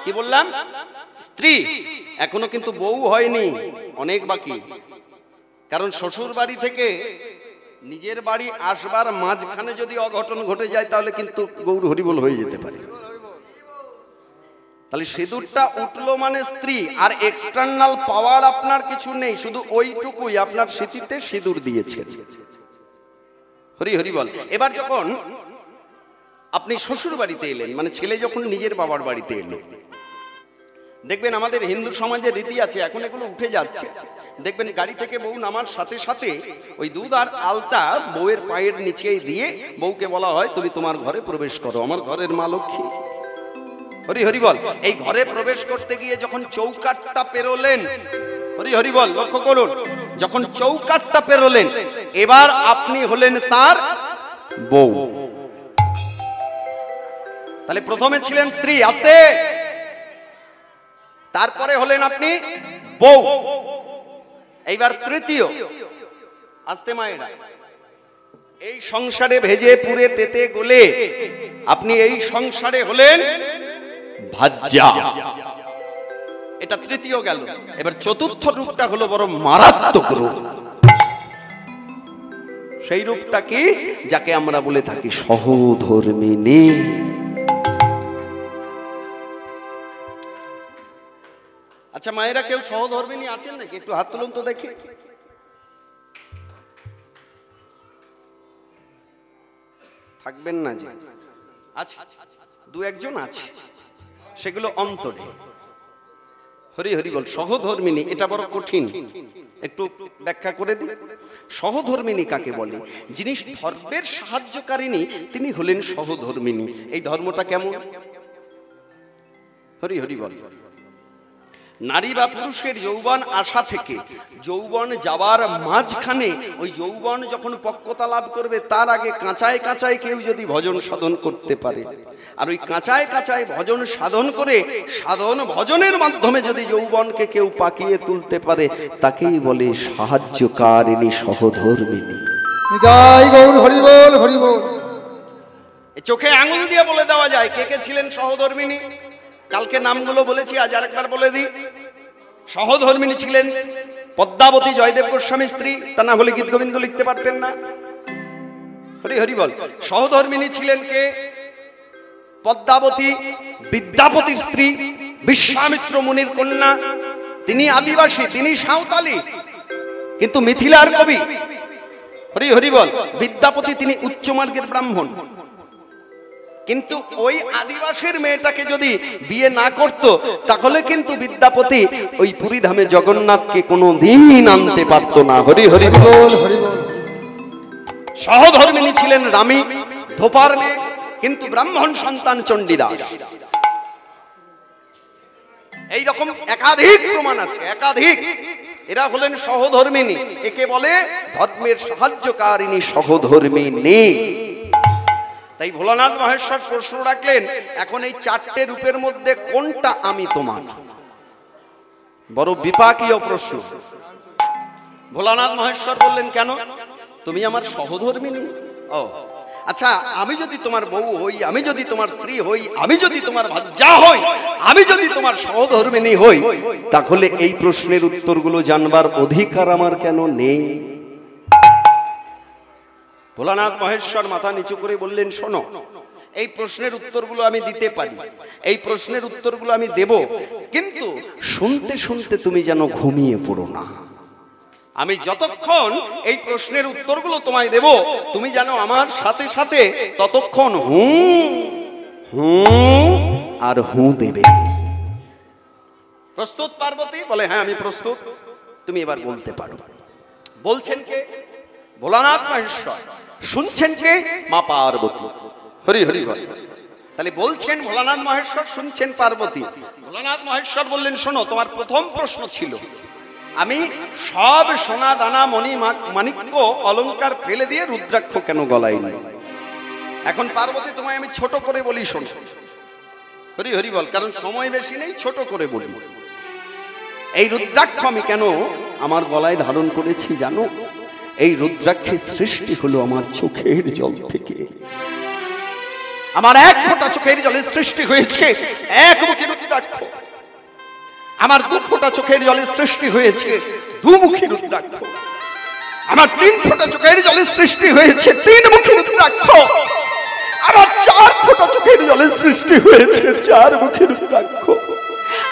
কি বললাম, স্ত্রী। এখনো কিন্তু বউ হয়নি, অনেক বাকি। কারণ শ্বশুর বাড়ি থেকে নিজের বাড়ি আসবার মাঝখানে যদি অঘটন ঘটে যায় তাহলে কিন্তু গৌর হরিবল হয়ে যেতে পারে। তাহলে সিঁদুরটা উঠলো মানে স্ত্রী, আর এক্সটার্নাল পাওয়ার আপনার কিছু নেই, শুধু ওইটুকুই আপনার স্মৃতিতে সিঁদুর দিয়েছে। হরি হরি বল। এবার যখন আপনি শ্বশুর বাড়িতে এলেন, মানে ছেলে যখন নিজের বাবার বাড়িতে এলো, দেখবেন আমাদের হিন্দু সমাজের রীতি আছে, এখন এগুলো উঠে যাচ্ছে। দেখবেন গাড়ি থেকে বউ নামার সাথে সাথে ওই দুধ আর আলতা বউয়ের পায়ের নিচেই দিয়ে বউকে বলা হয় তুমি তোমার ঘরে প্রবেশ করো, আমার ঘরের মা লক্ষ্মী। হরি হরি বল। এই ঘরে প্রবেশ করতে গিয়ে যখন চৌকাঠটা পেরোলেন, হরি হরি বল, লক্ষ্য করুন, যখন চৌকাঠটা পেরোলেন এবার আপনি হলেন তার বউ। তাহলে প্রথমে ছিলেন স্ত্রী, আস্তে, তারপরে হলেন আপনি বউ। এইবার তৃতীয়, আস্তে মায়েরা, এই সংসারে ভেজে পুড়ে তেতে গলে আপনি এই সংসারে হলেন ভাজ্যা। এটা তৃতীয় গেল। এবার চতুর্থ রূপটা হলো বড় মারাত্মক রূপ। সেই রূপটা কি? যাকে আমরা বলে থাকি সহধর্মিণী। আচ্ছা মায়েরা, কেউ সহধর্মিণী আছেন নাকি? একটু হাত তুলুন তো দেখি। থাকবেন না যে? আচ্ছা, দু একজন আছে, সেগুলো অন্তরে। হরি হরি বল। সহধর্মিণী এটা বড় কঠিন, একটু ব্যাখ্যা করে দিই। সহধর্মিণী কাকে বলে? যিনি ধর্মের সাহায্যকারিণী তিনি হলেন সহধর্মিণী। এই ধর্মটা কেমন? হরি হরি বল। নারী বা পুরুষের যৌবন আসা থেকে যৌবন যাওয়ার মাঝখানে, ওই যৌবন যখন পক্বতা লাভ করবে তার আগে কাঁচায় কাঁচায় কেউ যদি ভজন সাধন করতে পারে, আর ওই কাঁচায় কাঁচায় ভজন সাধন করে সাধন ভজনের মাধ্যমে যদি যৌবনকে কেউ পাকিয়ে তুলতে পারে, তাকেই বলে সাহায্যকারিণী সহধর্মিণী। জয় গৌর হরিবল হরিবল। চোখে আঙুল দিয়ে বলে দেওয়া যায় কে কে ছিলেন সহধর্মিণী। কালকে নামগুলো বলেছি, আজ আরেকবার বলে দিই। সহধর্মিণী ছিলেন পদ্মাবতী, জয়দেব গোস্বামী স্ত্রী, তা না হলে গীত গোবিন্দ লিখতে পারতেন না। হরি হরি বল। সহধর্মিণী ছিলেন কে? পদ্মাবতী বিদ্যাপতির স্ত্রী, বিশ্বামিত্র মুনির কন্যা। তিনি আদিবাসী, তিনি সাঁওতালি, কিন্তু মিথিলার কবি। হরি হরি বল। বিদ্যাপতি তিনি উচ্চ মার্গের ব্রাহ্মণ, কিন্তু ওই আদিবাসীর মেয়েটাকে যদি বিয়ে না করত তাহলে কিন্তু বিদ্যাপতি ওই পুরীধামে জগন্নাথকে কোনোদিন আনতে পারত না। হরি হরি বল। সহধর্মিণী ছিলেন রামী, ধোপার মেয়ে, কিন্তু ব্রাহ্মণ সন্তান চণ্ডীদাস। এইরকম একাধিক প্রমাণ আছে, একাধিক। এরা হলেন সহধর্মিণী। একে বলে ধর্মের সাহায্যকারিণী সহধর্মিণী। তাই ভোলানাথ মহেশ্বর প্রশ্ন রাখলেন, এখন এই 4টে রূপের মধ্যে কোনটা আমি তোমার? বড় বিপাকীয় প্রশ্ন। ভোলানাথ মহেশ্বর বললেন, কেন? তুমি আমার সহধর্মিণী। ও আচ্ছা, আমি যদি তোমার বউ হই, আমি যদি তোমার স্ত্রী হই, আমি যদি তোমার ভাজ্যা হই, আমি যদি তোমার সহধর্মিণী হই, তাহলে এই প্রশ্নের উত্তরগুলো জানবার অধিকার আমার কেন নেই? ভোলানাথ মহেশ্বর মাথা নিচু করে বললেন, শোনো, এই প্রশ্নের উত্তরগুলো আমি দিতে পারি, এই প্রশ্নের উত্তরগুলো আমি দেব, কিন্তু শুনতে শুনতে তুমি যেন ঘুমিয়ে পড়ো না। আমি যতক্ষণ এই প্রশ্নের উত্তরগুলো তোমায় দেব, তুমি যেন আমার সাথে সাথে ততক্ষণ হু হু আর হু দেবে। প্রস্তুত পার্বতী? বলে হ্যাঁ আমি প্রস্তুত। তুমি এবার বলতে পারো। বলছেন কে? ভোলানাথ মহেশ্বর। শুনছেন কে? মা পার্বতী। হরি হরি হরি। তাহলে বলছেন ভোলানাথ মহেশ্বর, শুনছেন পার্বতী। ভোলানাথ মহেশ্বর বললেন শোনো, তোমার প্রথম প্রশ্ন ছিল আমি সব সোনা দানা মণি মাণিক্য অলংকার ফেলে দিয়ে রুদ্রাক্ষ কেন গলায় নাই। এখন পার্বতী তোমায় আমি ছোট করে বলি শোনো। হরি হরি বল, কারণ সময় বেশি নেই, ছোট করে বলি। এই রুদ্রাক্ষ আমি কেন আমার গলায় ধারণ করেছি জানো? এই রুদ্রাক্ষের সৃষ্টি হলো আমার চোখের জল থেকে। আমার এক ফোঁটা চোখের জলের সৃষ্টি হয়েছে একমুখী রুদ্রাক্ষ। আমার দু ফোঁটা চোখের জলের সৃষ্টি হয়েছে দুমুখী রুদ্রাক্ষ। আমার 3 ফোঁটা চোখের জলের সৃষ্টি হয়েছে 3মুখী রুদ্রাক্ষ। আমার 4 ফোঁটা চোখের জলের সৃষ্টি হয়েছে 4মুখী রুদ্রাক্ষ।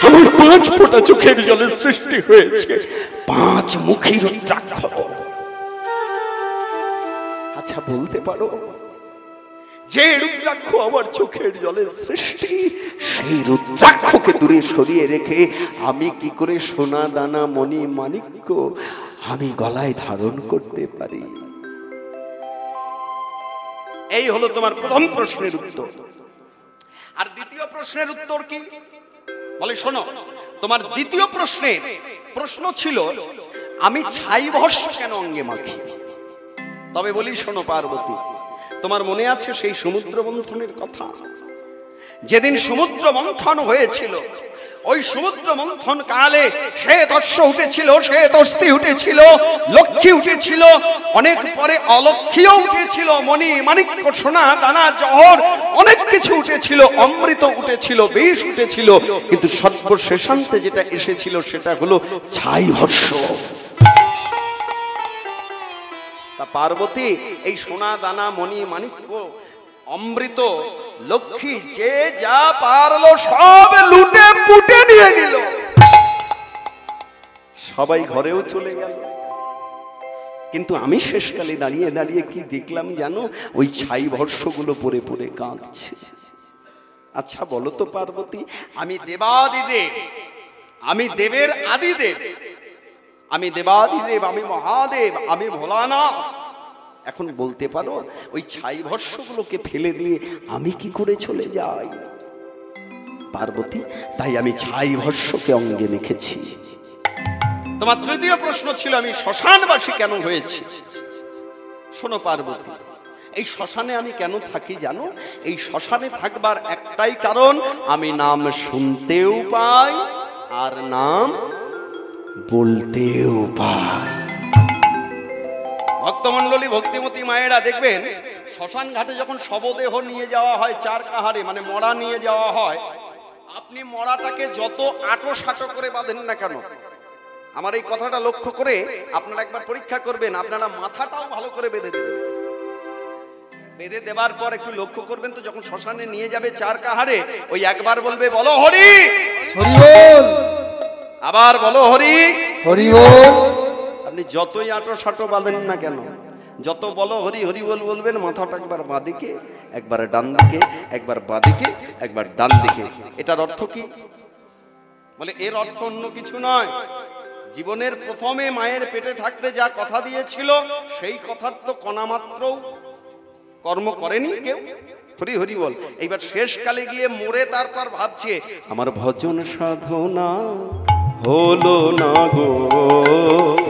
আমার 5 ফোঁটা চোখের জলের সৃষ্টি হয়েছে 5মুখী রুদ্রাক্ষ। আচ্ছা বলতে পারো, যে রুদ্রাক্ষ আমার চোখের জলের সৃষ্টি, সেই রুদ্রাক্ষকে দূরে সরিয়ে রেখে আমি কি করে সোনা দানা মণি মাণিক্য আমি গলায় ধারণ করতে পারি? এই হলো তোমার প্রথম প্রশ্নের উত্তর। আর দ্বিতীয় প্রশ্নের উত্তর কি? বলে শোনো, তোমার দ্বিতীয় প্রশ্ন ছিল আমি ছাই ভস্ম কেন অঙ্গে মাখি। তবে বলি শোনো পার্বতী, তোমার মনে আছে সেই সমুদ্র মন্থনের কথা? যেদিন সমুদ্র মন্থন হয়েছিল, ওই সমুদ্র মন্থন কালে শ্বেতস্য উঠেছিল, শ্বেতস্থি উঠেছিল, লক্ষ্মী উঠেছিল, অনেক পরে অলক্ষ্মীও উঠেছিল, মণি মাণিক্য সোনা দানা জহর অনেক কিছু উঠেছিল, অমৃত উঠেছিল, বিষ উঠেছিল, কিন্তু সর্বশেষান্তে যেটা এসেছিল সেটা হলো ছাই ভস্ম। পার্বতী এই সোনা দানা মণি মাণিক্য অমৃত লক্ষ্মী যে যা পারলো সব লুটে পুটে নিয়ে নিল। সবাই ঘরেও চলে গেল, কিন্তু আমি শেষকালে দাঁড়িয়ে দাঁড়িয়ে কি দেখলাম জানো? ওই ছাই ভস্মগুলো পরে পরে কাঁদছে। আচ্ছা বলো তো পার্বতী, আমি দেবাদিদেব, আমি দেবের আদিদেব, আমি দেবাদিদেব, আমি মহাদেব, আমি ভোলানাথ। এখন বলতে পারো ওই ছাই ভস্মগুলোকে ফেলে দিয়ে আমি কি করে চলে যাই? পার্বতী তাই আমি ছাই ভস্মকে অঙ্গে মেখেছি। তোমার তৃতীয় প্রশ্ন ছিল আমি শ্মশানবাসী কেন হয়েছি। শোনো পার্বতী, এই শ্মশানে আমি কেন থাকি জানো? এই শ্মশানে থাকবার একটাই কারণ, আমি নাম শুনতেও পাই আর নাম বলতেও পাই। ভক্তমণ্ডলী ভক্তিমতী মায়েরা দেখবেন শ্মশান ঘাটে যখন শবদেহ নিয়ে যাওয়া হয় চার কাহারে, মানে মরা নিয়ে যাওয়া হয়, আপনি মরাটাকে যত আটো সাটো করে বাঁধেন না কেন, আমার এই কথাটা লক্ষ্য করে আপনারা একবার পরীক্ষা করবেন, আপনারা মাথাটাও ভালো করে বেঁধে দেবেন। বেঁধে দেওয়ার পর একটু লক্ষ্য করবেন তো যখন শ্মশানে নিয়ে যাবে চার কাহারে, ওই একবার বলবে বলো হরি হরি বল, আবার বলো হরি হরি বল। আপনি যতই আটো সাটো বাঁধেন না কেন, যত বলো হরি হরি বল বলবেন, মাথাটা একবার বাঁদিকে, একবার ডান দিকে, একবার বাঁদিকে, একবার ডান দিকে। এটার অর্থ কি? বলে এর অর্থ অন্য কিছু নয়, জীবনের প্রথমে মায়ের পেটে থাকতে যা কথা দিয়েছিল সেই কথার তো কণামাত্র কর্ম করেনি কেউ। হরি হরি বল। এইবার শেষকালে গিয়ে মরে তারপর ভাবছে আমার ভজন সাধনা হলো না গো,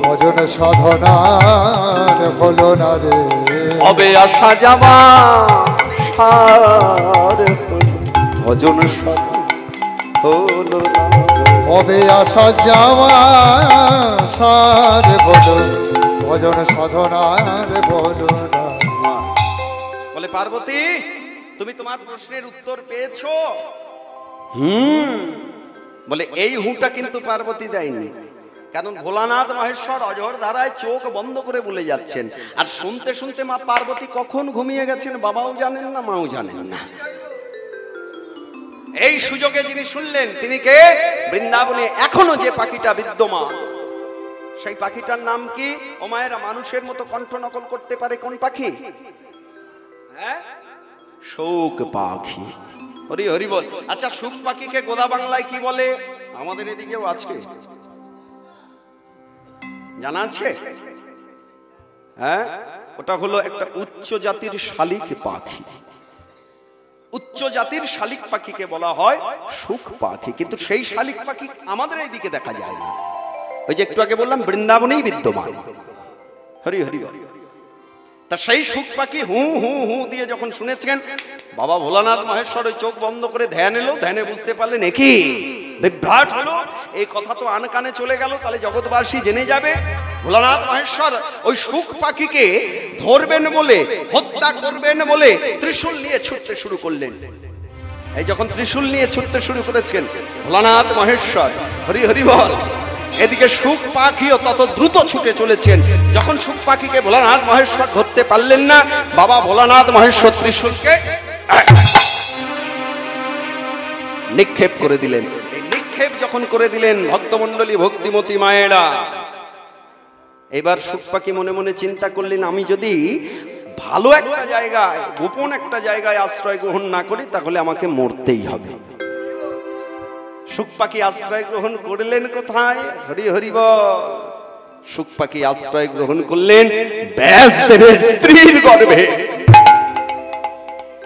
ভজন সাধনা হলো না রে, হবে আসা যাওয়া সার ভজন সাধনা হলো না, হবে আসা যাওয়া সার বলো, ভজন সাধনার বলো না। বলে পার্বতী তুমি তোমার প্রশ্নের উত্তর পেয়েছো? বলে এই হুঁটা কিন্তু পার্বতী দেয়নি, কারণ ভোলানাথ মহেশ্বর অজর ধারায় চোখ বন্ধ করে বলে যাচ্ছেন, আর শুনতে শুনতে মা পার্বতী কখন ঘুমিয়ে গেছেন বাবাও জানেন না, মাও জানেন না। এই সুযোগে যিনি শুনলেন তিনি কে? বৃন্দাবনে এখনো যে পাখিটা বিদ্যমান, সেই পাখিটার নাম কি? ও মায়েরা, মানুষের মতো কণ্ঠ নকল করতে পারে কোন পাখি? শোক পাখি। হরি হরি বল। আচ্ছা শুক পাখিকে গোদা বাংলায় কি বলে? আমাদের এদিকেও আছে, জানা আছে? হ্যাঁ, ওটা হলো একটা উচ্চ জাতির শালিক পাখি। উচ্চ জাতির শালিক পাখিকে বলা হয় সুখ পাখি, কিন্তু সেই শালিক পাখি আমাদের এইদিকে দেখা যায় না। ওই যে একটু আগে বললাম বৃন্দাবনেই বিদ্যমান। হরি হরি হরি। তা সেই সুখ পাখি হু হু হু দিয়ে যখন শুনেছেন, বাবা ভোলানাথ মহেশ্বর ওই চোখ বন্ধ করে ধ্যান এলো, ধ্যানে বুঝতে পারলেন একই বিভ্রাট হলো, এই কথা তো আন কানে চলে গেল, তাহলে জগৎবাসী জেনে যাবে। ভোলানাথ মহেশ্বর ওই সুখ পাখিকে ধরবেন বলে, হত্যা করবেন বলে ত্রিশূল নিয়ে ছুটতে শুরু করলেন। এই যখন ত্রিশূল নিয়ে ছুটতে শুরু করেছেন ভোলানাথ মহেশ্বর, হরি হরি বল, এদিকে সুখ পাখিও তত দ্রুত ছুটে চলেছেন। যখন সুখ পাখিকে ভোলানাথ মহেশ্বর ধরতে পারলেন না, বাবা ভোলানাথ মহেশ্বর ত্রিশূলকে নিক্ষেপ করে দিলেন। এই নিক্ষেপ যখন করে দিলেন, ভক্তমণ্ডলী ভক্তিমতী মায়েরা, এবার সুখ পাখি মনে মনে চিন্তা করলেন, আমি যদি ভালো একটা জায়গায়, গোপন একটা জায়গায় আশ্রয় গ্রহণ না করি তাহলে আমাকে মরতেই হবে। সুখ পাখি আশ্রয় গ্রহণ করলেন কোথায়? হরি হরি বল। সুখ পাখি আশ্রয় গ্রহণ করলেন ব্যাসদেবের স্ত্রীর গর্ভে।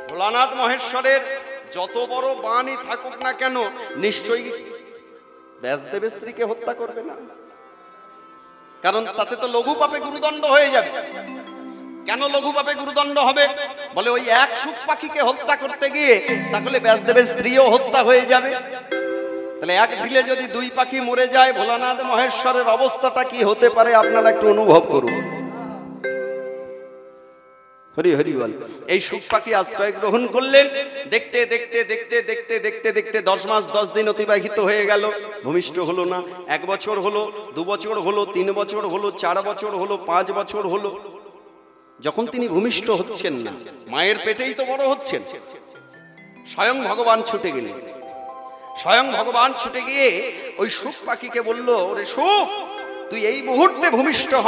ভোলানাথ মহেশ্বরের যত বড় বাণী থাকুক না কেন, নিশ্চয়ই ব্যাসদেবের স্ত্রীকে হত্যা করবে না, কারণ তাতে তো লঘু পাপে গুরুদণ্ড হয়ে যাবে। কেন লঘু পাপে গুরুদণ্ড হবে? বলে ওই এক সুখ পাখিকে হত্যা করতে গিয়ে তাহলে ব্যাসদেবের স্ত্রীও হত্যা হয়ে যাবে। তাহলে এক ঢিলে যদি দুই পাখি মরে যায়, ভোলানাথ মহেশ্বরের অবস্থাটা কি হতে পারে আপনারা একটু অনুভব করুন। হরি হরি বল। এই সুখ পাখি আশ্রয় গ্রহণ করলেন। দেখতে দেখতে দেখতে দেখতে দেখতে দেখতে 10 মাস 10 দিন অতিবাহিত হয়ে গেল, ভূমিষ্ঠ হলো না। 1 বছর হলো, 2 বছর হলো, 3 বছর হলো, 4 বছর হলো, 5 বছর হলো। যখন তিনি ভূমিষ্ঠ হচ্ছেন না, মায়ের পেটেই তো বড় হচ্ছেন, স্বয়ং ভগবান ছুটে গেলেন। স্বয়ং ভগবান ছুটে গিয়ে ওই সুখ পাখিকে বলল, ওরে সুখ, তুই এই মুহূর্তে ভূমিষ্ঠ হ,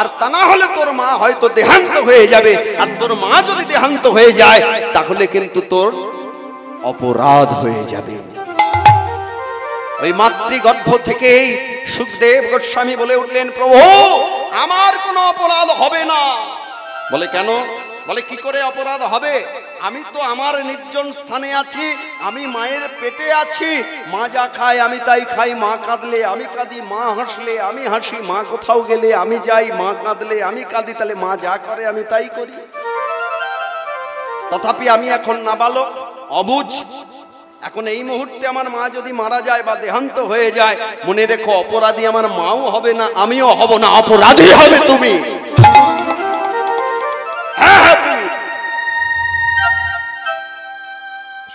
আর তা না হলে তোর মা হয়তো দেহান্ত হয়ে যাবে, আর তোর মা যদি দেহান্ত হয়ে যায় তাহলে কিন্তু তোর অপরাধ হয়ে যাবে। ওই মাতৃগর্ভ থেকেই সুখদেব গোস্বামী বলে উঠলেন, প্রভু আমার কোনো অপরাধ হবে না। বলে কেন? বলে কি করে অপরাধ হবে? আমি তো আমার নির্জন স্থানে আছি, আমি মায়ের পেটে আছি, মা যা খায় আমি তাই খাই, মা কাঁদলে আমি কাঁদি, মা হাসলে আমি হাসি, মা কোথাও গেলে আমি যাই, মা কাঁদলে আমি কাঁদি, তাহলে মা যা করে আমি তাই করি। তথাপি আমি এখন নাবালক, অবুঝ। এখন এই মুহূর্তে আমার মা যদি মারা যায় বা দেহান্ত হয়ে যায়, মনে রেখো অপরাধী আমার মাও হবে না, আমিও হব না, অপরাধী হবে তুমি।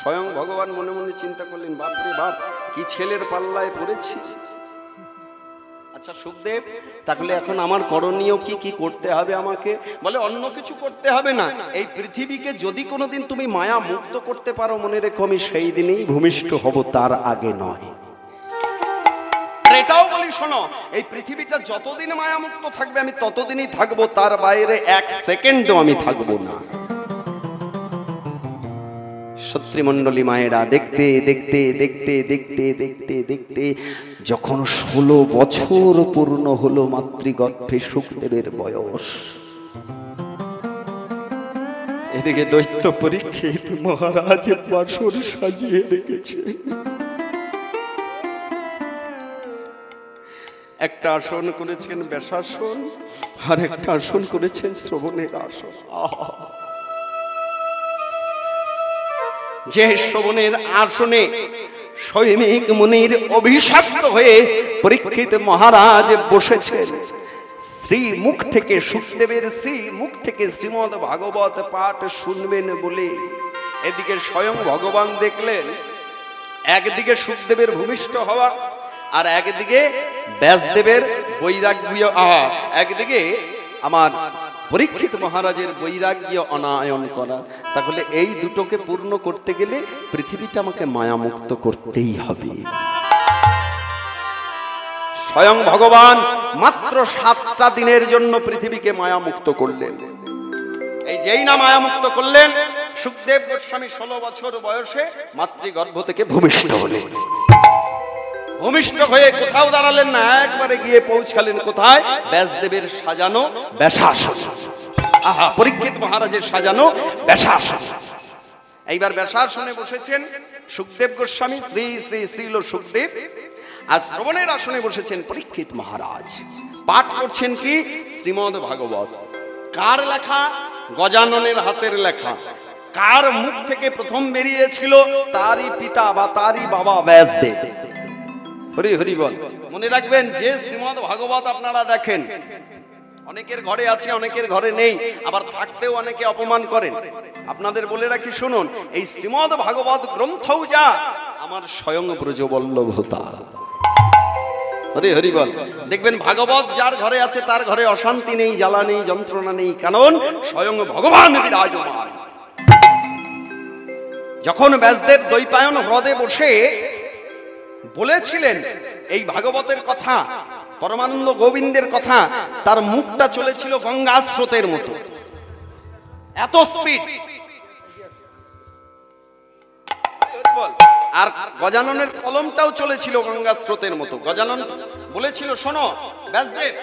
স্বয়ং ভগবান মনে মনে চিন্তা করলেন, বাপরে বাপ, কি ছেলের পাল্লায় পড়েছি। আচ্ছা সুখদেব, তাহলে এখন আমার করণীয় কি কি করতে হবে আমাকে? বলে অন্য কিছু করতে হবে না, এই পৃথিবীকে যদি কোনোদিন তুমি মায়া মুক্ত করতে পারো, মনে রেখো আমি সেই দিনেই ভূমিষ্ঠ হব, তার আগে নয়। এটাও বলি শোনো, এই পৃথিবীটা যতদিন মায়া মুক্ত থাকবে আমি ততদিনই থাকবো, তার বাইরে 1 সেকেন্ডও আমি থাকবো না। সত্রীমণ্ডলী মায়েরা, দেখতে দেখতে দেখতে দেখতে দেখতে দেখতে যখন 16 বছর পূর্ণ হলো মাতৃগর্ভে সুখদেবের বয়স, এদিকে দৈত্য পরীক্ষিত মহারাজ বাসর সাজিয়ে রেখেছে। একটা আসন করেছেন বেশাসন, আর একটা আসন করেছেন শ্রবণের আসন। যে শ্রবণের আসনে সৈমিক মুনির অভিশপ্ত হয়ে পরীক্ষিত মহারাজ বসেছেন, শ্রীমুখ থেকে সুখদেবের শ্রীমুখ থেকে শ্রীমদ ভাগবত পাঠ শুনবেন বলে এদিকে স্বয়ং ভগবান দেখলেন, একদিকে সুখদেবের ভূমিষ্ঠ হওয়া, আর একদিকে ব্যাসদেবের বৈরাগ্য, একদিকে আমার পরীক্ষিত মহারাজের বৈরাগ্য অনায়ন করা। তাহলে এই দুটোকে পূর্ণ করতে গেলে পৃথিবীটা আমাকে মায়ামুক্ত করতেই হবে। স্বয়ং ভগবান মাত্র 7টা দিনের জন্য পৃথিবীকে মায়ামুক্ত করলেন। এই যেই না মায়ামুক্ত করলেন, সুখদেব গোস্বামী 16 বছর বয়সে মাতৃগর্ভ থেকে ভূমিষ্ঠ হলেন। ভূমিষ্ঠ হয়ে কোথাও দাঁড়ালেন না, একবারে গিয়ে পৌঁছালেন কোথায়? ব্যাসদেবের সাজানো ব্যাসাসন। আহা, পরীক্ষিত মহারাজের সাজানো ব্যাসাসন। এইবার ব্যাসাসনে বসেছেন সুখদেব গোস্বামী, শ্রী শ্রী শ্রীল সুখদেব। আর শ্রবণের আসনে বসেছেন পরীক্ষিত মহারাজ। পাঠ করছেন কি? শ্রীমদ ভাগবত। কার লেখা? গজাননের হাতের লেখা। কার মুখ থেকে প্রথম বেরিয়েছিল? তারই পিতা বা তারই বাবা ব্যাসদেব। হরি হরি বল। মনে রাখবেন, যে শ্রীমদ ভাগবত আপনারা দেখেন, অনেকের ঘরে আছে, অনেকের ঘরে নেই, আবার থাকতেও অনেকে অপমান করেন। আপনাদের বলে রাখি, শুনুন, এই শ্রীমদ ভাগবত গ্রন্থও যা, আমার স্বয়ং ব্রজবল্লভ তার। হরি হরি বল। দেখবেন ভাগবত যার ঘরে আছে তার ঘরে অশান্তি নেই, জ্বালা নেই, যন্ত্রণা নেই, কারণ স্বয়ং ভগবান বিরাজমান। যখন ব্যাসদেব দ্বৈপায়ন হ্রদে বসে বলেছিলেন এই ভাগবতের কথা, পরমানন্দ গোবিন্দের কথা, তার মুখটা চলেছিল গঙ্গা স্রোতের মতো, এত স্পিড। আর গজাননের কলমটাও চলেছিল গঙ্গা স্রোতের মতো। গজানন বলেছিল, শোনো ব্যাসদেব,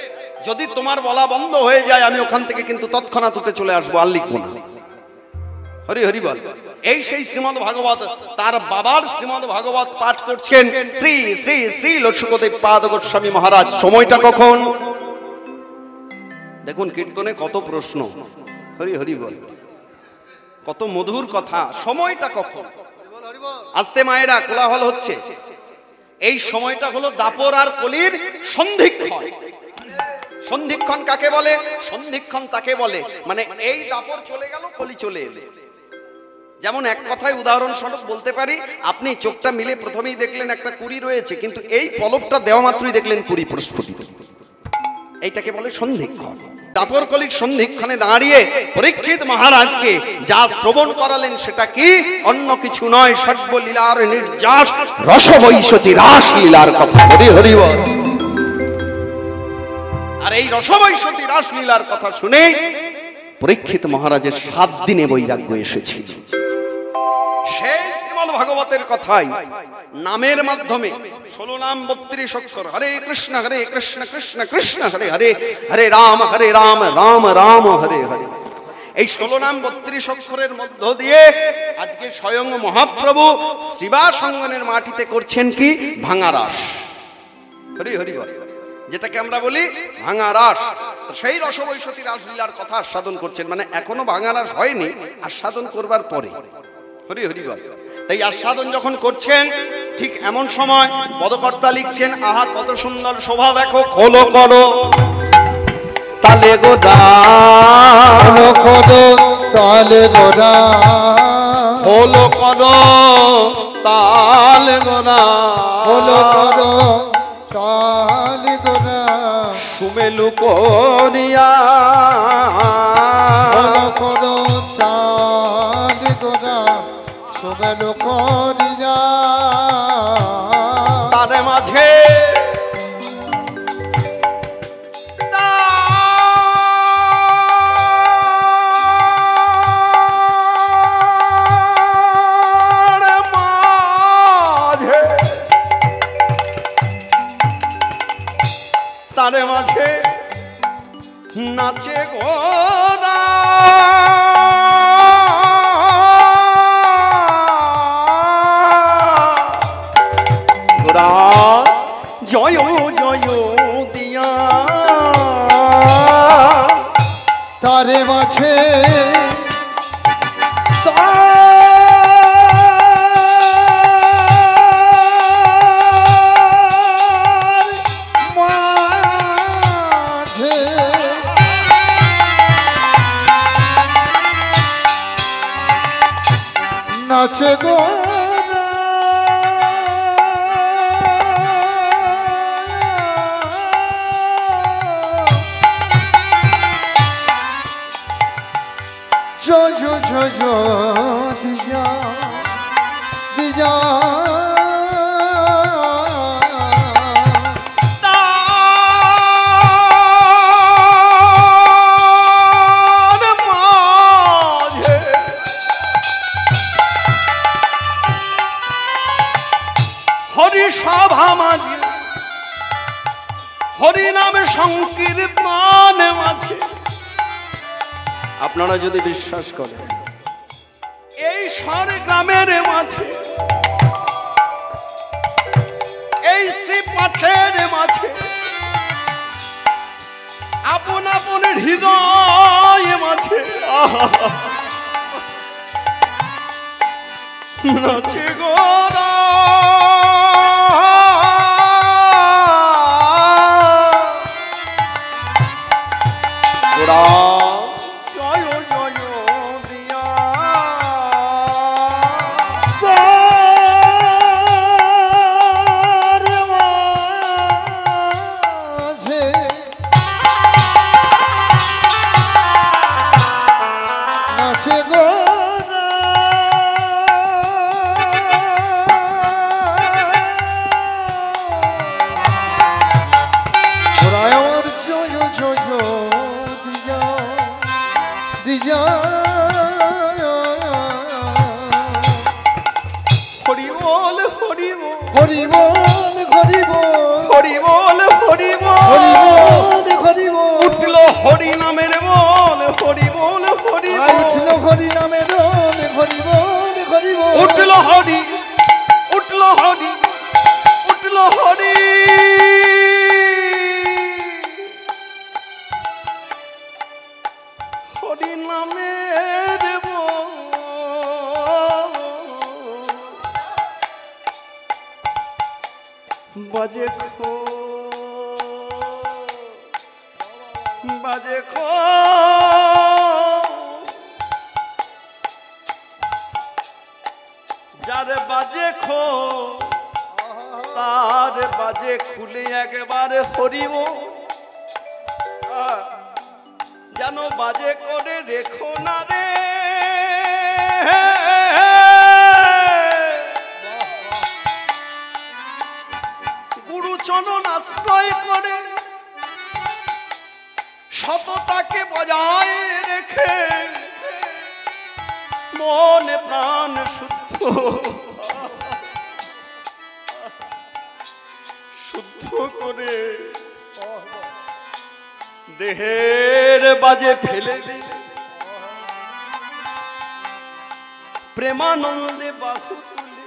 যদি তোমার বলা বন্ধ হয়ে যায়, আমি ওখান থেকে কিন্তু তৎক্ষণাৎ উঠে চলে আসবো, আর লিখবো না। হরি হরি বল। এই সেই শ্রীমদ ভাগবত, তার বাবার শ্রীমদ ভাগবত পাঠ করছেন শ্রী শ্রী শ্রী সুখদেব পাদ গোস্বামী মহারাজ। সময়টা কখন? দেখুন কীর্তনে কত প্রশ্ন। হরি হরি বল, কত মধুর কথা। সময়টা কখন? আস্তে মায়েরা, কোলাহল হচ্ছে। এই সময়টা হলো দাপর আর কলির সন্ধিক্ষণ। সন্ধিক্ষণ কাকে বলে? সন্ধিক্ষণ তাকে বলে, মানে এই দাপর চলে গেল, কলি চলে এলে। যেমন এক কথায় উদাহরণস্বরূপ বলতে পারি, আপনি চোখটা মিলে প্রথমেই দেখলেন একটা কুড়ি রয়েছে, কিন্তু এই পলকটা দেওয়া মাত্রই দেখলেন কুড়ি প্রস্ফুটিত। এইটাকে বলে সন্ধিক্ষণ। দাপর কলির সন্ধিক্ষণে দাঁড়িয়ে পরীক্ষিত মহারাজকে যা শ্রবণ করালেন, সেটা কি? অন্য কিছু নয়, সর্বলীলার নির্যাস রসবৈশতী রাস লীলার কথা। হরি হরি বল। আর এই রসবৈশতী রাস লীলার কথা শুনে পরীক্ষিত মহারাজের 7 দিনে বৈরাগ্য এসেছিল। সেই শ্রীমদ ভাগবতের কথাই নামের মাধ্যমে 16 নাম 32 অক্ষর, হরে কৃষ্ণ কৃষ্ণ কৃষ্ণ হরে হরে, হরে রাম রাম রাম হরে হরে। এই 16 নাম 32 অক্ষরের মধ্য দিয়ে আজকে স্বয়ং মহাপ্রভু শ্রীবাস অঙ্গনের মাটিতে করছেন কি? ভাঙা রাস। হরি হরি বল। যেটাকে আমরা বলি ভাঙা রাস। সেই রসবৈশতী রাসলীলার কথা আস্বাদন করছেন, মানে এখনো ভাঙা রাস হয়নি, আস্বাদন করবার পরে। হরি হরি বল। তাই আস্বাদন যখন করছেন, ঠিক এমন সময় পদকর্তা লিখছেন, আহা কত সুন্দর শোভা দেখো, খোলো করো তালে গোদা, খোলো করো তালে গোদা, খোলো করো তালে গোদা, খোলো করো তালে গোদা, সুমেলু করিয়া, খোলো করো তালে গোদা, সুমেলু করিয়া। তার মাঝে তারে মাঝে নাচে গোরা, গোরা জয় জয় দিয়া, তারে মাঝে নাচে গো জয় জয় দিয়া দিয়া, হরি সভা মাঝে হরিনাম সংকীর্তন মাঝে আপনারা যদি বিশ্বাস করেন এই সারে গ্রামের মাঝে এই শ্রীপাঠের মাঝে আপন আপন হৃদয় মাঝে নাচে গোরা গোরা জয় জয় দিয়া মাঝে নাচে গোরা গোরায় আমার জয় জয় দিয়া দিয়া হরি বল হরি বল হরি বল হরি বল হরি বল হরি হরি বল বল হরি বল উঠলো হরি নামের বল হরি বল হরি আই উঠল হরি নামে দোল হরি বল হরি বল উঠলো হরি উঠলো হরি উঠলো হরি হরি নামের বল বাজে খো বাজে খো যার বাজে খো তার বাজে খুলে একবারে হরিব যেন বাজে করে রেখো না রে গুরুচরণ আশ্রয় করে সততাকে বজায় রেখে মন প্রাণ শুদ্ধ শুদ্ধ করে দেহের বাজে ফেলে দিলে প্রেমানন্দে বাহু তুলে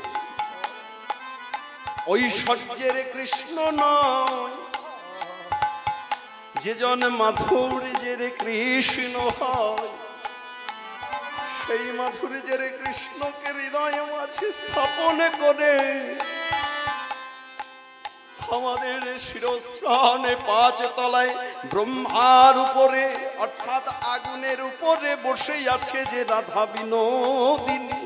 ঐশ্বর্যের কৃষ্ণ নয় যে জন মাধুর্যের কৃষ্ণ হয় সেই মাধুর্যের কৃষ্ণকে হৃদয় মাঝে স্থাপন করে আমাদের শিরস্থানে 5 তলায় ব্রহ্মার উপরে অর্থাৎ আগুনের উপরে বসে আছে যে রাধা বিনোদিনী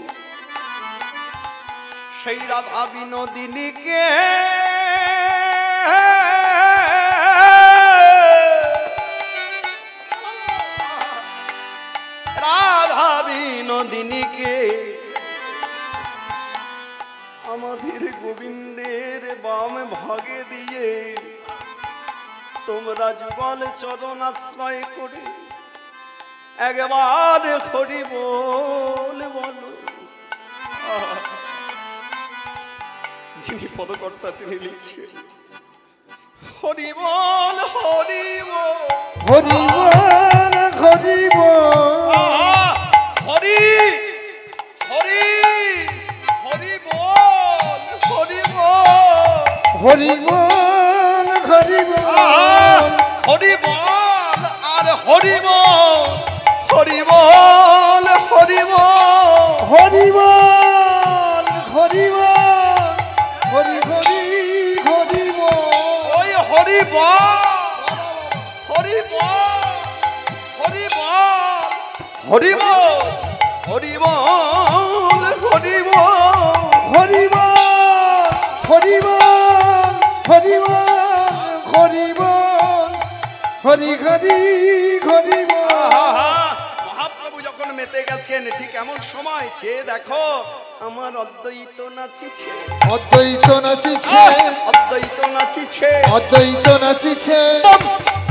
সেই রাধা বিনোদিনীকে রাধা বিনোদিনীকে আমাদের গোবিন্দের বাম ভাগে দিয়ে তোমরা যুগল চরণ আশ্রয় করে একবার হরি বল বলো যিনি পদকর্তা তিনি লিখছেন হরি বল হরি বল হরি বল হরি বল হরি হরি হরি বল হরি বল হরি বল হরি বল হরি বল আর হরি বল হরি বল হরি বল হরি বল হরি বল হরি হরি হরি বল ওই হরি বল হরি বল হরি বল হরি বল হরি বল হরি বল হরি বল হরি বল হরি বল হরি বল হরি হরি হরি বল মহাপ্রভু যখন মেতে গেছেন ঠিক এমন সময় চেয়ে দেখো আমার অদ্বৈত নাচিছে অদ্বৈত নাচিছে অদ্বৈত নাচিছে অদ্বৈত নাচিছে বম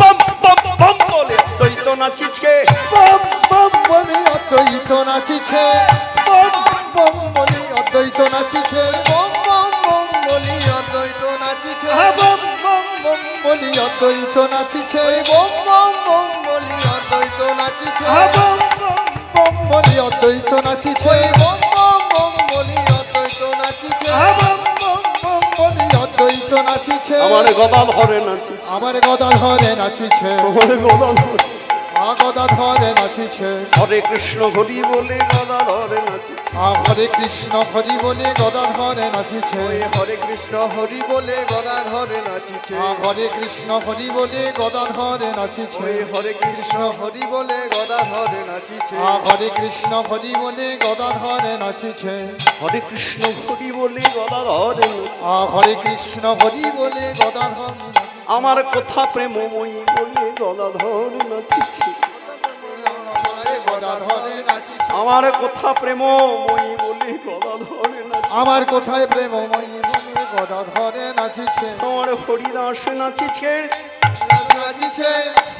বম বম বম বলে অদ্বৈত নাচিছে বম বম বলে অদ্বৈত নাচিছে বম বম বলে অদ্বৈত নাচিছে বম বম বম বলি অদ্বৈত নাচিছে বম বম বলি অদ্বৈত নাচিছে ওই বম বম বম বলি অদ্বৈত নাচিছে বম বম বলি অদ্বৈত নাচিছে ওই বম বম বম বলি অদ্বৈত নাচিছে বম বম বলি অদ্বৈত নাচিছে আমার গদা ধরে নাচিছে, আমার গদা ধরে নাচিছে আমার গদা ধরে। গদা ধরে নাচিছে হরে কৃষ্ণ হরি বলে গদা ধরে নাচিছে, হরে কৃষ্ণ হরি বলে গদা ধরে নাচিছে ওই হরে কৃষ্ণ হরি বলে গদা ধরে নাচিছে হরে কৃষ্ণ হরি বলে গদা ধরে নাচিছে ওই হরে কৃষ্ণ হরি বলে গদা ধরে নাচিছে হরে কৃষ্ণ হরি বলে গদা ধরে নাচিছে হরে কৃষ্ণ হরি বলে গদা ধরে নাচিছে। হরে কৃষ্ণ হরি বলে গদা ধরে আমার কথা প্রেমময়ী বলে গদা ধরে নাচিছে, গদা ধরে নাচিছে আমার কথা প্রেমময়ী বলে গদা ধরে নাচিছে। আমার কোথায় প্রেমময়ী বলে গদা ধরে নাচিছে আমার হরিদাস নাচিছে, নাচিছে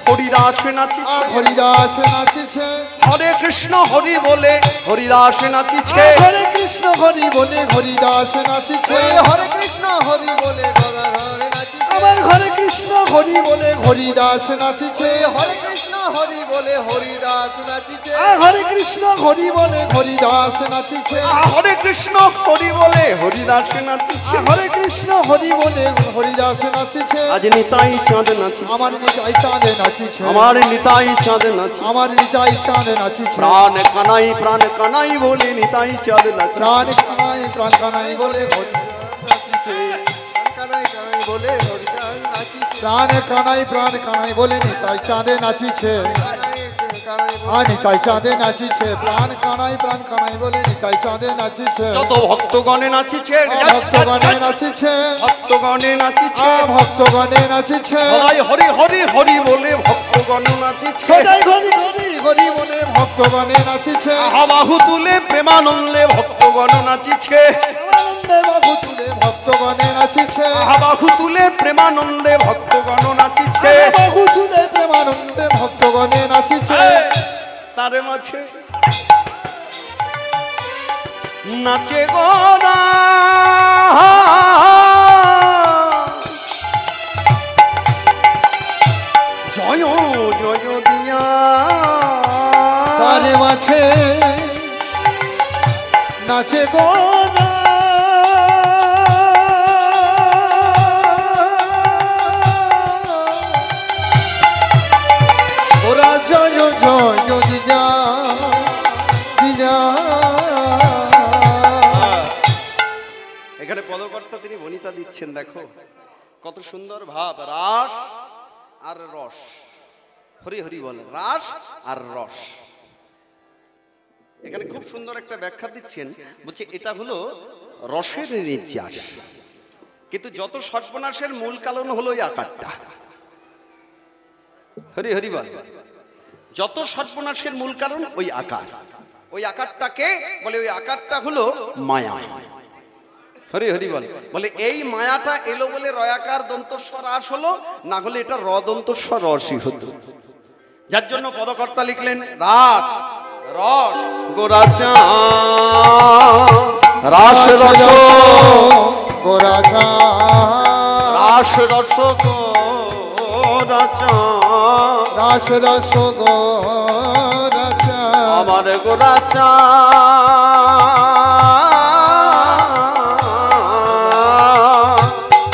হরিদাস নাচিছে, হরিদাস নাচিছে হরে কৃষ্ণ হরি বলে হরিদাস নাচিছে, হরে কৃষ্ণ হরি বলে হরিদাস নাচিছে ওই হরে কৃষ্ণ হরি বলে গদা ধরে নাচিছে আমার হরে কৃষ্ণ হরি বলে হরিদাস নাচিছে হরে কৃষ্ণ হরি বলে হরিদাস নাচিছে হরে কৃষ্ণ হরি বলে হরিদাস নাচিছে হরে কৃষ্ণ হরি বলে হরিদাস নাচিছে। হরে কৃষ্ণ হরি বলে হরিদাস নাচিছে আজ নিতাই চাঁদ নাচিছে, আমার নিতাই চাঁদে নাচিছে আমার নিতাই চাঁদ নাচিছে, আমার নিতাই চাঁদে নাচিছে প্রাণ কানাই বলে নিতাই চাঁদ নাচিছে। প্রাণ কানাই বলে নাচিছে কানাই কানাই বলে হরিদাস নাচিছে প্রাণ কানাই বলে নিতাই চাঁদে নাচিছে কানাই কানাই নিতাই চাঁদে নাচিছে প্রাণ কানাই বলে নিতাই চাঁদে নাচিছে যত ভক্তগণে নাচিছে, ভক্তগণে নাচিছে ভক্তগণে নাচিছে, ভক্তগণে নাচিছে সদাই হরি হরি হরি বলে ভক্তগণ নাচিছে, সদাই হরি হরি হরি বলে ভক্তগণে নাচিছে বাহু তুলে প্রেমানন্দে ভক্তগণ নাচিছে, আনন্দে বাহু তুলে ভক্তগণে নাচিছে বাহু তুলে প্রেমানন্দে ভক্তগণ নাচিছে। বাহু তুলে প্রেমানন্দে ভক্তগণে নাচিছে তার মাঝে নাচে গোরা জয় জয় দিয়া, তার মাঝে নাচে গোনা ওরা জয় জয় দিজা দিজা এখানে পদকর্তা তিনি বনিতা দিচ্ছেন, দেখো কত সুন্দর ভাব, রাস আর রস, হরি হরি বলে রাস আর রস। এখানে খুব সুন্দর একটা ব্যাখ্যা দিচ্ছেন, বলছে এটা হলো রসের নির্যাস, কিন্তু যত সর্বনাশের মূল কারণ হলো ওই আকারটা, হরি হরি বল, যত সর্বনাশের মূল কারণ ওই আকার, ওই আকারটাকে বলে, ওই আকারটা হলো মায়া, হরি হরি বল, বলে এই মায়াটা এলো বলে রয়াকার দন্তস্ব রাস হলো, না হলে এটা র দন্তস্ব রসই হতো, যার জন্য পদকর্তা লিখলেন রাস রস গোরাচা রাস রস গোরাচা রাস রস গোরাচা রাস রস গোরাচা আমার গোরাচা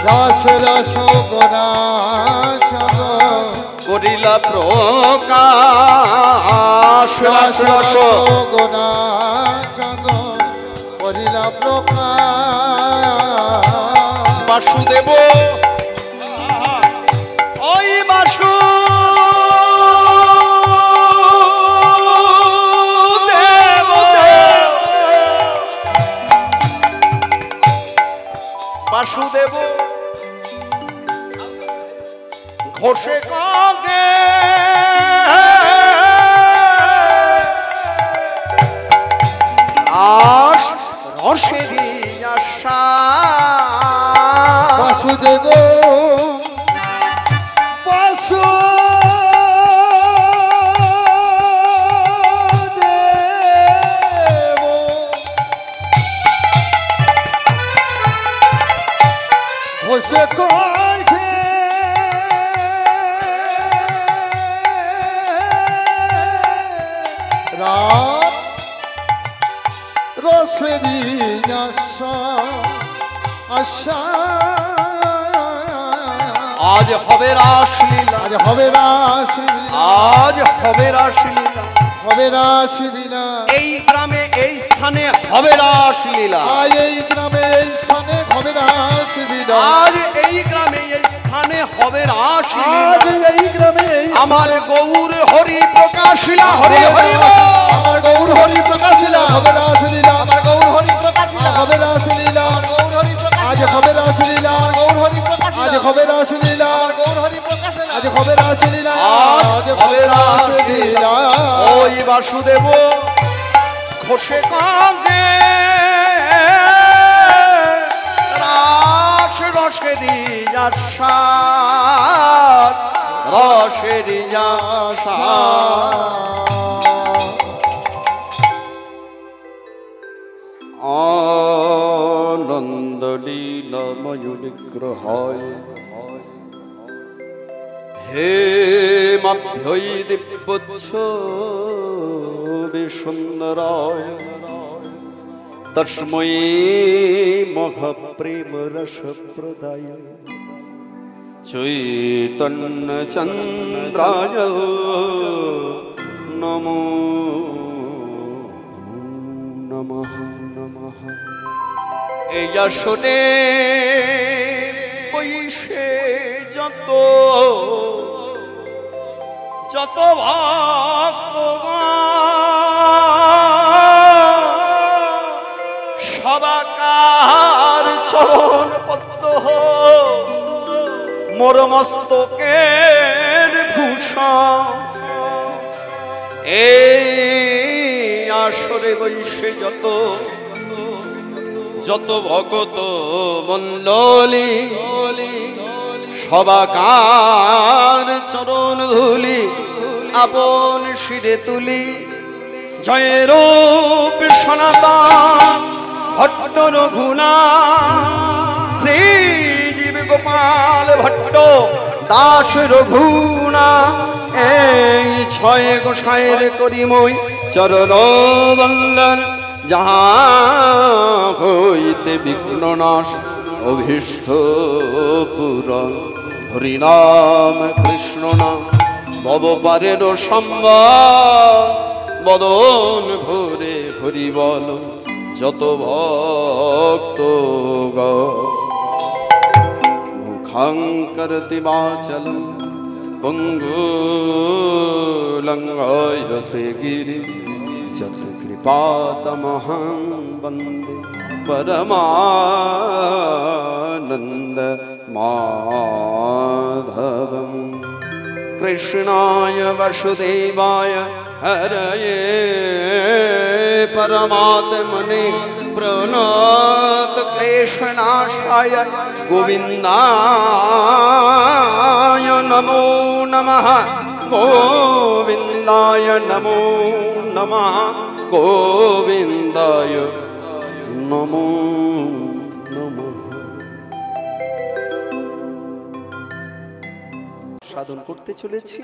রাস রস গোরাচা করিলা প্রকাশ রাস রস গোরাচা করিলা প্রকাশ বাসুদেব ওই বাসু বাসুদেব ঘোষে কাগে আশ রসেরই আশা বাসুদেব বাসু ঘোষে কয় গো সেদিন আশা আশা আজ হবে রাসলীলা, আজ হবে রাসলীলা, আজ হবে রাসলীলা, হবে রাসলীলা, এই গ্রামে এই স্থানে হবে রাসলীলা, আজ এই গ্রামে এই স্থানে হবে রাসলীলা, আজ এই গ্রামে এই স্থানে হবে রাসলীলা, আজ এই গ্রামে এই আমার গৌর হরি প্রকাশিলা, হরি হরি বল। আমার গৌর হরি প্রকাশিলা, হবে রাসলীলা, আমার গৌর হরি প্রকাশিলা, হবে রাসলীলা, গৌর হরি প্রকাশিলা, আজ হবে রাসলীলা, গৌর হরি প্রকাশিলা, আজ হবে রাসলীলা, গৌর হরি প্রকাশিলা, আজ হবে রাসলীলা, আজ হবে রাসলীলা। ওই বাসুদেব ঘোষে কাঁদে রাস রসেরি আশার, রসেরি আশা। আনন্দ লীলাময় বিগ্রহায় হে মাভ্যই দিব্যচ্ছ বিসুন্দরায় তস্मै মহাপ্রেম রস প্রদায় চৈতন্য চন্দ্রায় নমো নমঃ নমঃ। এই আসনে বৈশে যত যত ভক্তগণ সবাকার চরণ পদ্ম মোর মস্তকের ভূষণ। এই আসরে বৈশে যত যত ভগত মণ্ডলী সবাকার চরণ ধুলি আপন শিরে তুলি। জয় রূপ সনাতন ভট্ট রঘুনা শ্রী জীব গোপাল ভট্ট দাস রঘুনা। এই ছয় গোসাইয়ের করি মই চরণ বন্দন, যাহা হইতে বিঘ্ন নাশ অভীষ্ট পূরণ। হরিনাম কৃষ্ণ নাম ভব পারের সম্ভব, বদন ভরে হরি বল যত ভক্ত মুখাং করতি বাচলম পঙ্গুলঙ্ঘয়তে গিরি যত কৃপাতমহং বন্দে পরমানন্দ মাধবম। কৃষ্ণায় বাসুদেবায় হরয়ে পরমাত্মনে প্রণত ক্লেশনাশায় গোবিন্দায় নমো নমঃ, গোবিন্দায় নমো নমঃ, গোবিন্দায় নমো নমঃ। সাধন করতে চলেছি,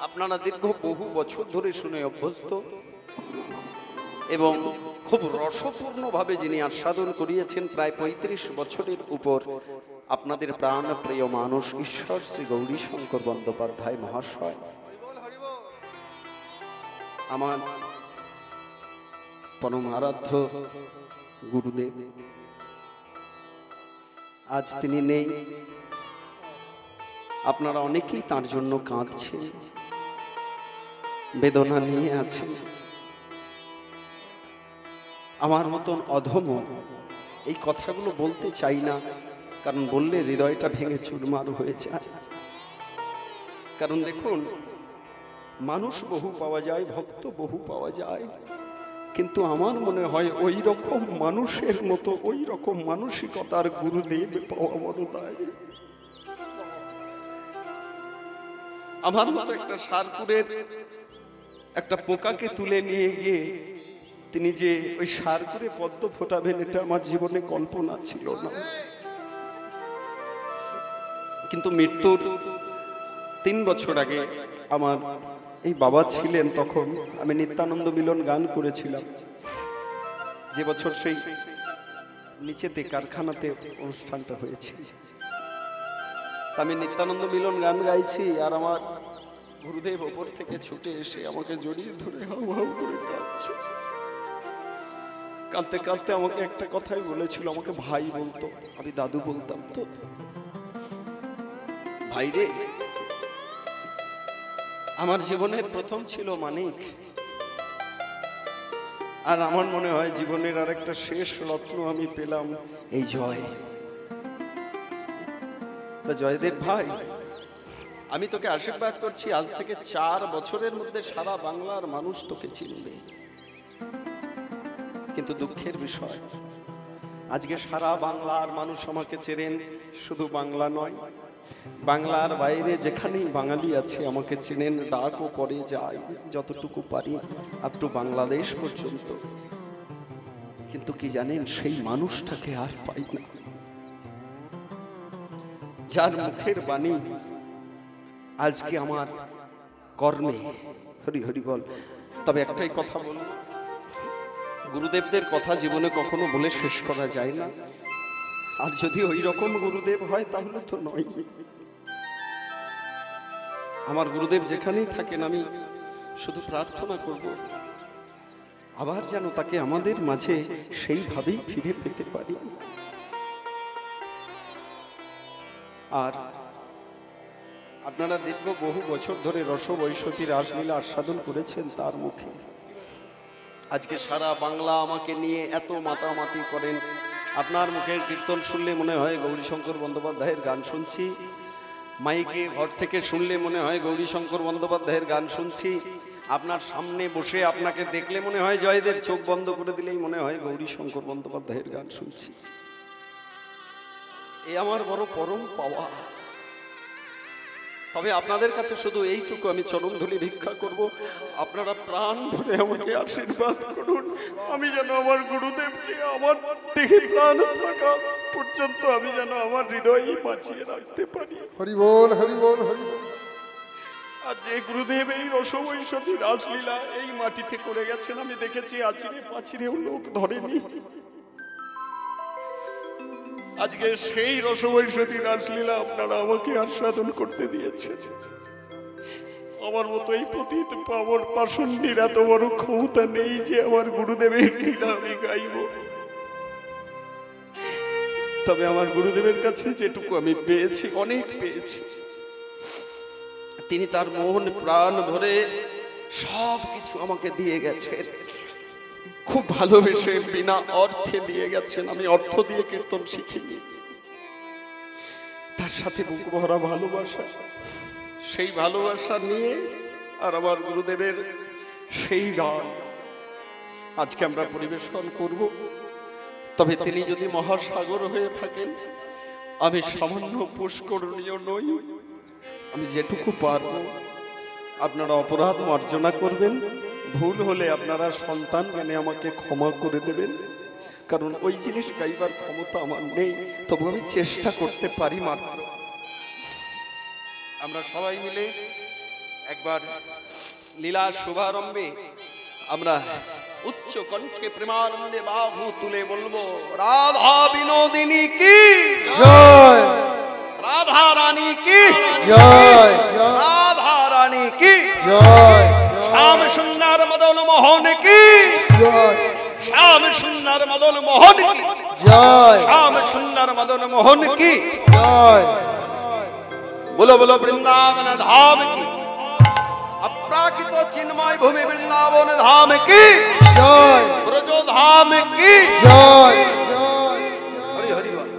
আপনারা দীর্ঘ বহু বছর ধরে শুনে অভ্যস্ত এবং খুব রসপূর্ণ ভাবে যিনি আস্বাদন করিয়েছেন প্রায় ৩৫ বছরের উপর আপনাদের প্রাণ প্রিয় মানুষ ঈশ্বর শ্রী গৌরী শঙ্কর বন্দ্যোপাধ্যায় মহাশয়। আমার পরম আরাধ্য গুরুদেব, আজ তিনি নেই। আপনারা অনেকেই তার জন্য কাঁদছেন, বেদনা নিয়ে আছেন। আমার মতন অধম এই কথাগুলো বলতে চাই না, কারণ বললে হৃদয়টা ভেঙে চুরমার হয়ে যায়। কারণ দেখুন, মানুষ বহু পাওয়া যায়, ভক্ত বহু পাওয়া যায়, কিন্তু আমার মনে হয় ওই রকম মানুষের মতো ওই রকম মানসিকতার গুরুদেব পাওয়া বড় দায়। আমার মতো একটা সারপুরের একটা পোকাকে তুলে নিয়ে গিয়ে তিনি যে ওই সারপুরে পদ্ম ফোটাবেন, এটা আমার জীবনে কল্পনা ছিল না। কিন্তু মৃত্যুর ৩ বছর আগে আমার এই বাবা ছিলেন, তখন আমি নিত্যানন্দ মিলন গান করেছিলাম। যে বছর সেই নিচেতে কারখানাতে অনুষ্ঠানটা হয়েছে, আমি নিত্যানন্দ মিলন গান গাইছি, আর আমার গুরুদেব ওপর থেকে ছুটে এসে আমাকে জড়িয়ে ধরে হাউ হাউ করে কাঁদছে। কাঁদতে কাঁদতে আমাকে একটা কথাই বলেছিল, আমাকে ভাই বলতো, আমি দাদু বলতাম। তো ভাই রে, আমার জীবনের প্রথম ছিল মানিক, আর আমার মনে হয় জীবনের আর একটা শেষ রত্ন আমি পেলাম, এই জয়। জয়দেব ভাই, আমি তোকে আশীর্বাদ করছি, আজ থেকে 4 বছরের মধ্যে সারা বাংলার মানুষ তোকে চিনবে। কিন্তু দুঃখের বিষয়, আজকে সারা বাংলার মানুষ আমাকে চেনেন, শুধু বাংলা নয়, বাংলার বাইরে যেখানেই বাঙালি আছে আমাকে চেনেন, ডাকও করে যায় যতটুকু পারি আপ টু বাংলাদেশ পর্যন্ত। কিন্তু কি জানেন, সেই মানুষটাকে আর পাই না, যার মুখের বাণী আজকে আমার কর্মে। হরি হরি বল। তবে একটাই কথা বলবো, গুরুদেবদের কথা জীবনে কখনো বলে শেষ করা যায় না, আর যদি ওই রকম গুরুদেব হয় তাহলে তো নয়। আমার গুরুদেব যেখানেই থাকেন আমি শুধু প্রার্থনা করব আবার যেন তাকে আমাদের মাঝে সেইভাবেই ফিরে পেতে পারি। আর আপনারা দীর্ঘ বহু বছর ধরে রসবৈশতী রাসলীলা আস্বাদন করেছেন তার মুখে। আজকে সারা বাংলা আমাকে নিয়ে এত মাতামাতি করেন, আপনার মুখের কীর্তন শুনলে মনে হয় গৌরীশঙ্কর বন্দ্যোপাধ্যায়ের গান শুনছি, মাইকে ঘর থেকে শুনলে মনে হয় গৌরীশঙ্কর বন্দ্যোপাধ্যায়ের গান শুনছি, আপনার সামনে বসে আপনাকে দেখলে মনে হয় জয়দেব, চোখ বন্ধ করে দিলেই মনে হয় গৌরীশঙ্কর বন্দ্যোপাধ্যায়ের গান শুনছি। এ আমার বড় পরম পাওয়া। তবে আপনাদের কাছে শুধু এইটুকু আমি চরণধুলি ভিক্ষা করব, আপনারা প্রাণ ভরে আমাকে আশীর্বাদ করুন, আমি যেন আমার গুরুদেবকে আমার দেহে প্রাণ থাকা পর্যন্ত আমি যেন আমার হৃদয়ে বাঁচিয়ে রাখতে পারি। হরি বল, হরি বল, হরি বল। আর যে গুরুদেব এই রসবৈশতী রাসলীলা এই মাটিতে করে গেছেন, আমি দেখেছি আচিরে পাচিরেও লোক ধরেনি। আজকে সেই রসবৈশতী রাসলীলা আপনারা আমাকে আস্বাদন করতে দিয়েছে। আমার মতো এই পতিত পাবন পাষণ্ডীর এত বড় ক্ষমতা নেই যে আমার গুরুদেবের লীলা আমি গাইব। তবে আমার গুরুদেবের কাছে যেটুকু আমি পেয়েছি, অনেক পেয়েছি। তিনি তার মন প্রাণ ভরে সব কিছু আমাকে দিয়ে গেছেন, খুব ভালোবেসে বিনা অর্থে দিয়ে গেছেন। আমি অর্থ দিয়ে কীর্তন শিখিনি, তার সাথে বুক ভরা ভালোবাসা, সেই ভালোবাসা নিয়ে আর আমার গুরুদেবের সেই গান আজকে আমরা পরিবেশন করব। তবে তিনি যদি মহাসাগর হয়ে থাকেন, আমি সামান্য পুষ্করণীয় নই, আমি যেটুকু পারব আপনারা অপরাধ মার্জনা করবেন, ভুল হলে আপনারা সন্তান জ্ঞানে আমাকে ক্ষমা করে দেবেন, কারণ ওই জিনিস গাইবার ক্ষমতা আমার নেই, তবু আমি চেষ্টা করতে পারি মাত্র। আমরা সবাই মিলে একবার লীলা শুভারম্ভে আমরা উচ্চ কণ্ঠে প্রেমানন্দে বাহু তুলে বলবো, রাধা বিনোদিনী কি জয়, রাধা রানী কি জয়, রাধা রানী কি জয়, শ্যাম সুন্দর মদন মোহন কি জয়, শ্যাম সুন্দর মদন মোহন কি জয়, শ্যাম সুন্দর মদন মোহন কি জয়। बोलो बोलो वृंदावन धाम की, अपराकित चिन्मय भूमि वृंदावन धाम की জয়, ब्रजो धाम की জয়। हरि हरि बोल।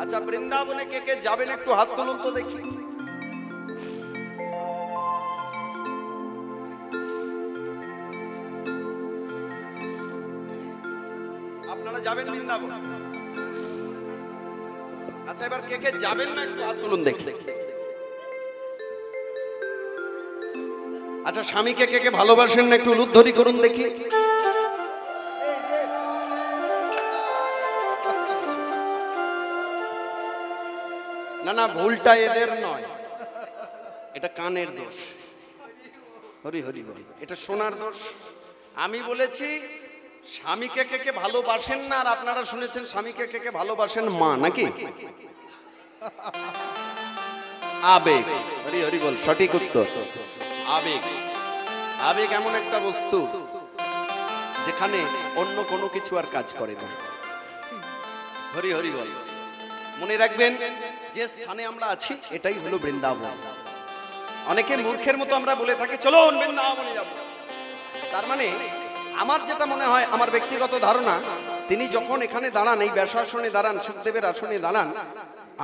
अच्छा, वृंदावने के যাবেন একটু হাত তুলুন তো দেখি। আপনারা যাবেন বৃন্দাবন? আচ্ছা, এবার কে যাবেন না একটু হাত তুলুন দেখি। আচ্ছা, স্বামীকে কে ভালোবাসেন না একটু উলুধ্বনি করুন দেখি। না না, ভুলটা এদের নয়, এটা কানের দোষ। হরি হরি বল। এটা শোনার দোষ। আমি বলেছি স্বামীকে কে কে ভালোবাসেন না? আর আপনারা শুনেছেন স্বামীকে কে কে ভালোবাসেন মা, নাকি? আবেগ। হরি হরি বল, সঠিক উত্তর আবেগ। আবেগ এমন একটা বস্তু যেখানে অন্য কোনো কিছু আর কাজ করে না। হরি হরি বল। মনে রাখবেন, যে স্থানে আমরা আছি এটাই হলো বৃন্দাবন। অনেকে মূর্খের মতো আমরা বলে থাকি চলুন বৃন্দাবনে যাব। তার মানে আমার যেটা মনে হয়, আমার ব্যক্তিগত ধারণা, তিনি যখন এখানে দাঁড়ান, এই ব্যাসাসনে দাঁড়ান, সুখদেবের আসনে দাঁড়ান,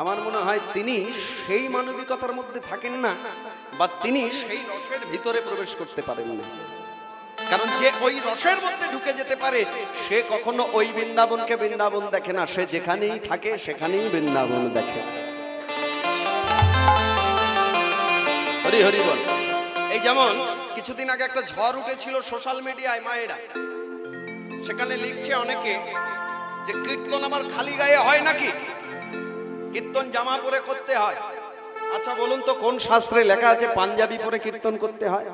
আমার মনে হয় তিনি সেই মানবিকতার মধ্যে থাকেন না, বা তিনি সেই রসের ভিতরে প্রবেশ করতে পারেন না। কারণ যে ওই রসের মধ্যে ঢুকে যেতে পারে সে কখনো ওই বৃন্দাবনকে বৃন্দাবন দেখে না, সে যেখানেই থাকে সেখানেই বৃন্দাবন দেখে। হরি হরি বল। এই যেমন কিছুদিন আগে একটা ঝড় উঠেছিল সোশ্যাল মিডিয়ায়, মায়েরা সেখানে লিখছে অনেকে যে কীর্তন আমার খালি গায়ে হয় নাকি, কীর্তন জামা পরে করতে হয়। আচ্ছা বলুন তো, কোন শাস্ত্রে লেখা আছে পাঞ্জাবি পরে কীর্তন করতে হয়?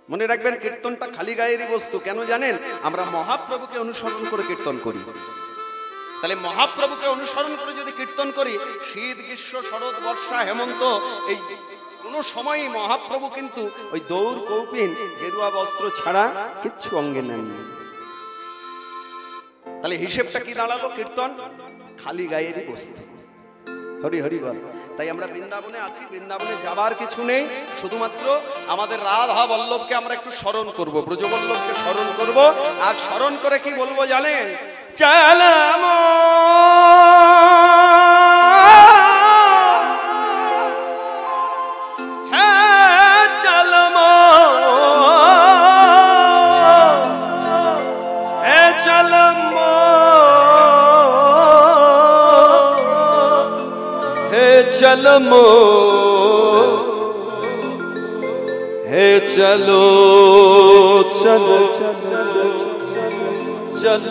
মনে রাখবেন, কীর্তনটা খালি গায়েরই বস্তু। কেন জানেন? আমরা মহাপ্রভুকে অনুসরণ করে কীর্তন করি। তাহলে মহাপ্রভুকে অনুসরণ করে যদি কীর্তন করি, শীত গ্রীষ্ম শরৎ বর্ষা হেমন্ত এই কোনো সময়ই মহাপ্রভু কিন্তু ওই দৌড় কৌপিন গেরুয়া বস্ত্র ছাড়া কিচ্ছু অঙ্গে নেন। তাহলে হিসেবটা কি দাঁড়ালো? কীর্তন খালি গায়েরই বস্তু। হরি হরি বল। তাই আমরা বৃন্দাবনে আছি, বৃন্দাবনে যাবার কিছু নেই, শুধুমাত্র আমাদের রাধা বল্লভকে আমরা একটু স্মরণ করব, ব্রজবল্লভকে স্মরণ করব। আর স্মরণ করে কি বলবো জানেন? চলম হ্যাঁ চলম হে চলম চলমো হে চলো চল চল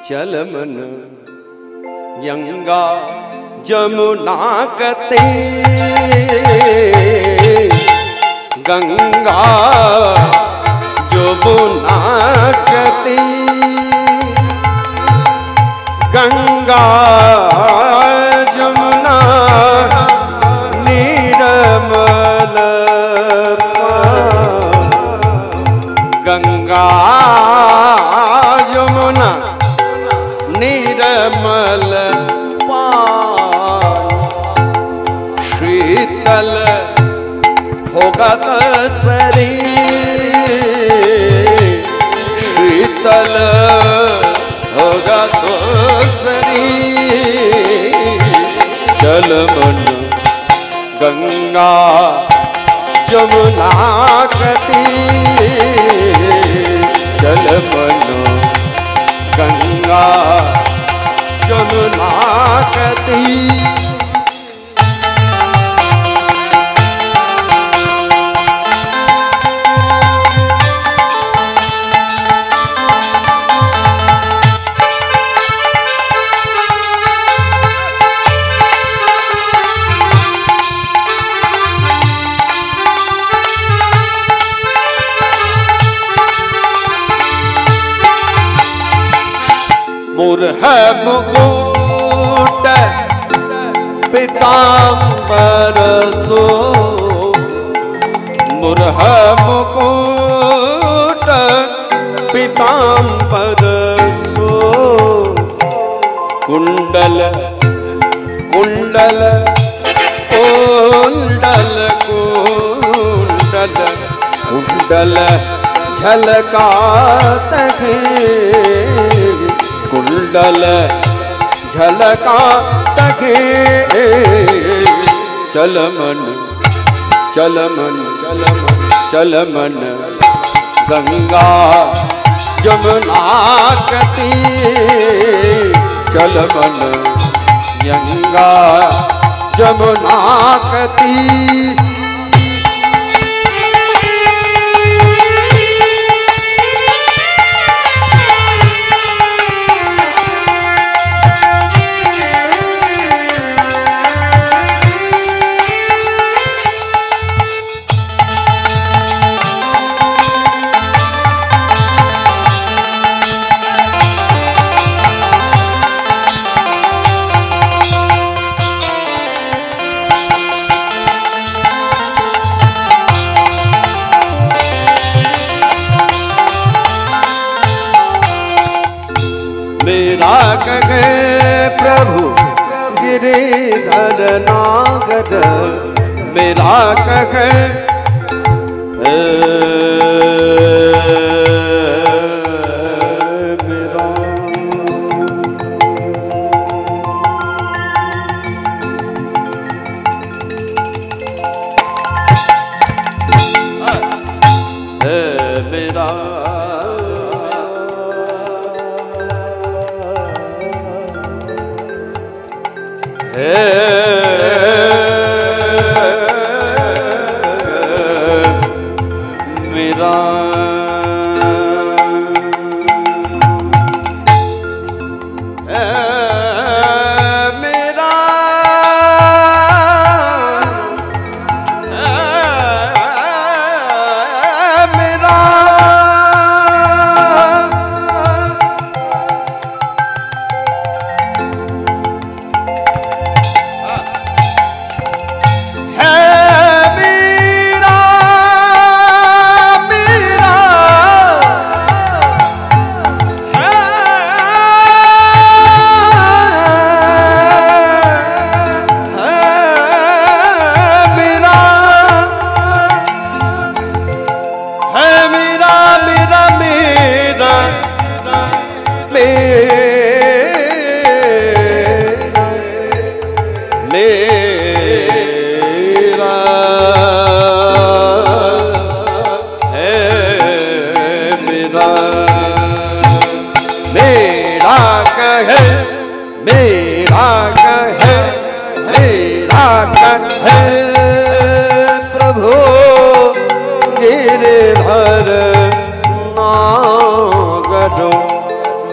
चल मन यंगा जमुना कते गंगा जमुना कते गंगा जमुना निर्मल गंगा यमुना निर्मल पान शीतल भोगत शरीर शीतल भोगत शरीर चल मन गंगा जमुना कती चल मन गंगा जमुना कती मोर है मुकुट पीताम्बर सो मोर है मुकुट पीताम्बर सो कुंडल कुंडल कुंडल कुंडल कुंडल झलकात है कुंडल झलकात है चल मन चल मन चल मन चल मन गंगा जमुना कती चल मन गंगा जमुना कती गिरिधर नागर मेरा कहे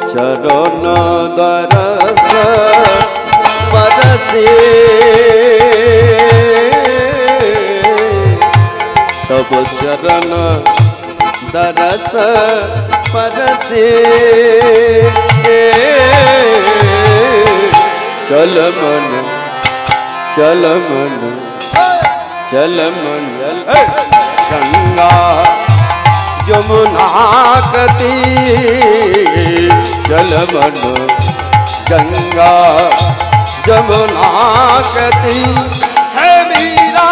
चरण दरस परसे तब चरण दरस परसे चल मन चल मन चल मन गंगा जमुना कती जल मन गंगा जमुना कती है मीरा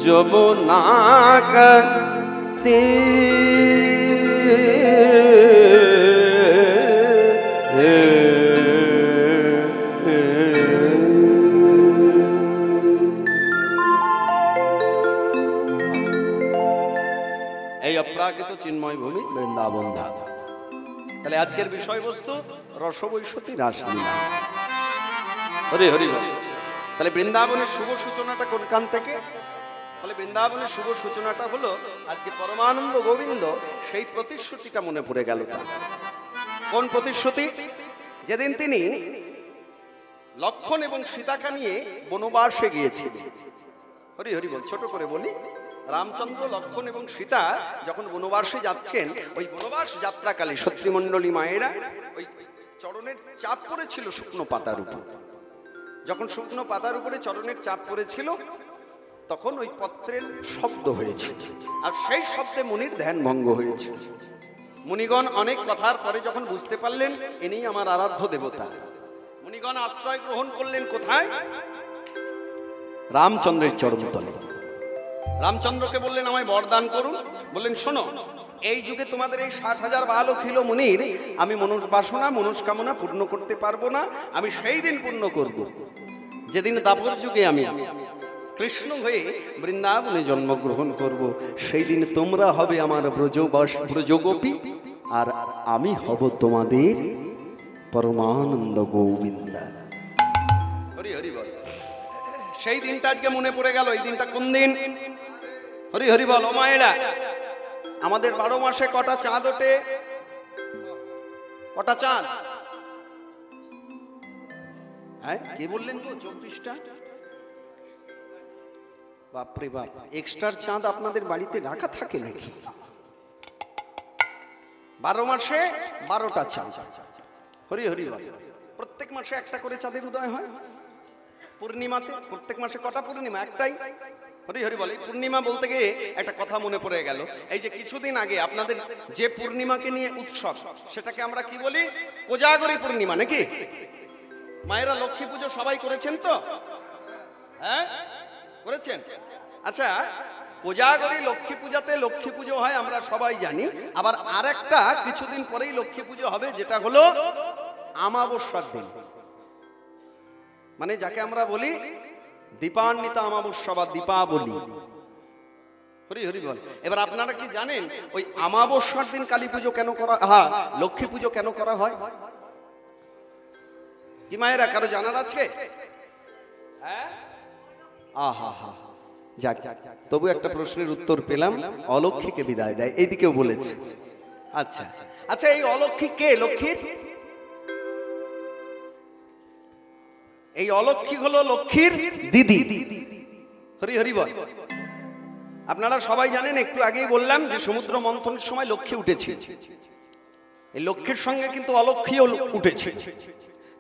जमुना कती এই অপ্রাকৃত চিন্ময় ভূমি বৃন্দাবন ধাম। তাহলে আজকের বিষয়বস্তু রসবৈশতী রাসলীলা। হরি হরি হরি। তাহলে বৃন্দাবনের শুভ সূচনাটা কোনখান থেকে? তাহলে বৃন্দাবনের শুভ সূচনাটা হলো আজকে পরমানন্দ গোবিন্দ সেই প্রতিশ্রুতিটা মনে পড়ে গেল। কোন প্রতিশ্রুতি? যেদিন তিনি লক্ষণ এবং সীতাকে নিয়ে বনবাসে গিয়েছিলেন। হরি হরি বল। ছোট করে বলি, রামচন্দ্র, লক্ষণ এবং সীতা যখন বনবাসে যাচ্ছেন, ওই বনবাস যাত্রাকালে সত্যিমণ্ডলী মায়েরা ওই চরণের চাপ পড়েছিল শুকনো পাতার উপর। যখন শুকনো পাতার উপরে চরণের চাপ পড়েছিল, তখন ওই পত্রের শব্দ হয়েছে, আর সেই শব্দে মুনির ধ্যান ভঙ্গ হয়েছে। মুনিগণ অনেক কথার পরে যখন বুঝতে পারলেন ইনি আমার আরাধ্য দেবতা, মুনিগণ আশ্রয় গ্রহণ করলেন কোথায়? রামচন্দ্রের চরণতলে। রামচন্দ্রকে বললেন আমায় বরদান করুন। বললেন শোনো, এই যুগে তোমাদের এই 60,000 বালক ছিল মুনির, আমি মনস্বাসনা মনস্কামনা পূর্ণ করতে পারবো না। আমি সেই দিন পূর্ণ করব যেদিন দাপর যুগে আমি কৃষ্ণ হয়ে বৃন্দাবনে জন্মগ্রহণ করব, সেই দিন তোমরা হবে আমার ব্রজগোপী, আর আমি হব তোমাদের পরমানন্দ গোবিন্দা। হরি হরি বল। সেই দিনটা আজকে মনে পড়ে গেল। এই দিনটা কোন দিন? হরি হরি বল। ও মায়েরা, আমাদের 12 মাসে কটা চাঁদ ওঠে? কটা চাঁদ? হ্যাঁ, কে বললেন তো? 24টা। বাপরে বাপ, এক্সট্রা চাঁদ আপনাদের বাড়িতে রাখা থাকে নাকি? 12 মাসে 12টা চাঁদ। হরি হরি বল। প্রত্যেক মাসে একটা করে চাঁদের উদয় হয়। পূর্ণিমাতে প্রত্যেক মাসে কটা পূর্ণিমা? একটাই। হরি হরি বল। এই পূর্ণিমা বলতে গিয়ে একটা কথা মনে পড়ে গেল। এই যে কিছুদিন আগে আপনাদের যে পূর্ণিমাকে নিয়ে উৎসব, সেটাকে আমরা কি বলি? কোজাগরী পূর্ণিমা, নাকি? মায়েরা লক্ষ্মী পুজো সবাই করেছেন তো? হ্যাঁ, করেছেন। আচ্ছা, কোজাগরী লক্ষ্মী পূজাতে লক্ষ্মী পুজো হয় আমরা সবাই জানি। আবার আরেকটা কিছুদিন পরেই লক্ষ্মী পুজো হবে, যেটা হলো আমাবস্যার দিন, মানে যাকে আমরা বলি দীপান্বিতা আমাবস্যা বা দীপাবলি। হরি হরি বল। এবার আপনারা কি জানেন ওই আমাবস্যার দিন কালী পুজো কেন করা, হ্যাঁ লক্ষ্মী পুজো কেন করা হয়? কি মায়েরা কারো জানার আছে? হ্যাঁ, আহা হা, যাক তবু একটা প্রশ্নের উত্তর পেলাম। অলক্ষ্মীকে বিদায় দেয়, এইদিকেও বলেছে। আচ্ছা আচ্ছা, এই অলক্ষ্মী কে? লক্ষ্মীর এই অলক্ষ্মী হলো লক্ষ্মীর দিদি। হরি হরি বল। আপনারা সবাই জানেন, একটু আগেই বললাম যে সমুদ্র মন্থনের সময় লক্ষ্মী উঠেছে। এই লক্ষ্মীর সঙ্গে কিন্তু অলক্ষ্মীও উঠেছে।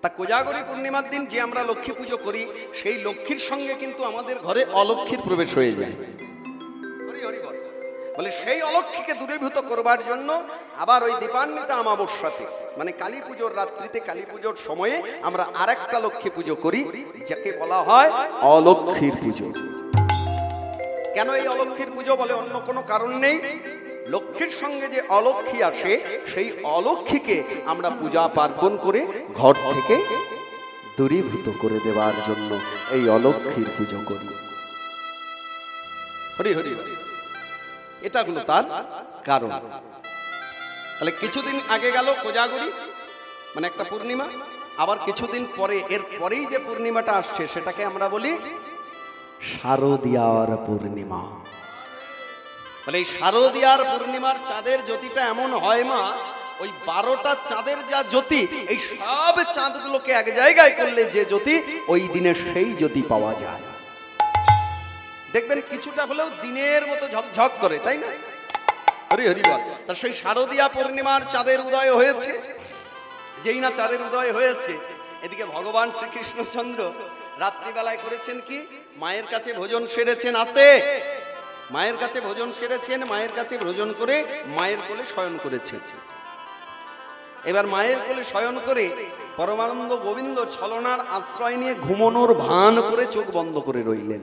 তা কোজাগরী পূর্ণিমার দিন যে আমরা লক্ষ্মী পুজো করি, সেই লক্ষ্মীর সঙ্গে কিন্তু আমাদের ঘরে অলক্ষ্মীর প্রবেশ হয়ে যায়। হরি হরি বল। বলে সেই অলক্ষ্মীকে দূরীভূত করবার জন্য আবার ওই দীপান্বিতা আমাবস্যাতে, মানে কালী পুজোর রাত্রিতে, কালী পুজোর সময়ে আমরা আরেকটা লক্ষ্মী পুজো করি, যাকে বলা হয় অলক্ষ্মীর পুজো। কেন এই অলক্ষ্মীর পুজো? বলে অন্য কোনো কারণ নেই। লক্ষ্মীর সঙ্গে যে অলক্ষ্মী আসে, সেই অলক্ষ্মীকে আমরা পূজা পার্বণ করে ঘর থেকে দূরীভূত করে দেওয়ার জন্য এই অলক্ষ্মীর পুজো করি। হরি হরি, এটা হলো তার কারণ। তাহলে কিছুদিন আগে গেল কোজাগরী, মানে একটা পূর্ণিমা। আবার কিছুদিন পরে, এর পরেই যে পূর্ণিমাটা আসছে, সেটাকে আমরা বলি শারদীয়ার পূর্ণিমা। বলে এই শারদীয়ার পূর্ণিমার চাঁদের জ্যোতিটা এমন হয় মা, ওই 12টা চাঁদের যা জ্যোতি, এই সব চাঁদগুলোকে এক জায়গায় করলে যে জ্যোতি, ওই দিনে সেই জ্যোতি পাওয়া যায়। দেখবেন কিছুটা হলেও দিনের মতো ঝকঝক করে, তাই না? হরি হরি বল। তা সেই শারদীয়া পূর্ণিমার চাঁদের উদয় হয়েছে। যেই না চাঁদের উদয় হয়েছে, এদিকে ভগবান শ্রীকৃষ্ণচন্দ্র রাত্রিবেলায় করেছেন কি? মায়ের কাছে ভোজন সেরেছেন। আসতে মায়ের কাছে ভোজন সেরেছেন, মায়ের কাছে ভোজন করে মায়ের কোলে শয়ন করেছেন। এবার মায়ের কোলে শয়ন করে পরমানন্দ গোবিন্দ ছলনার আশ্রয় নিয়ে ঘুমানোর ভান করে চোখ বন্ধ করে রইলেন।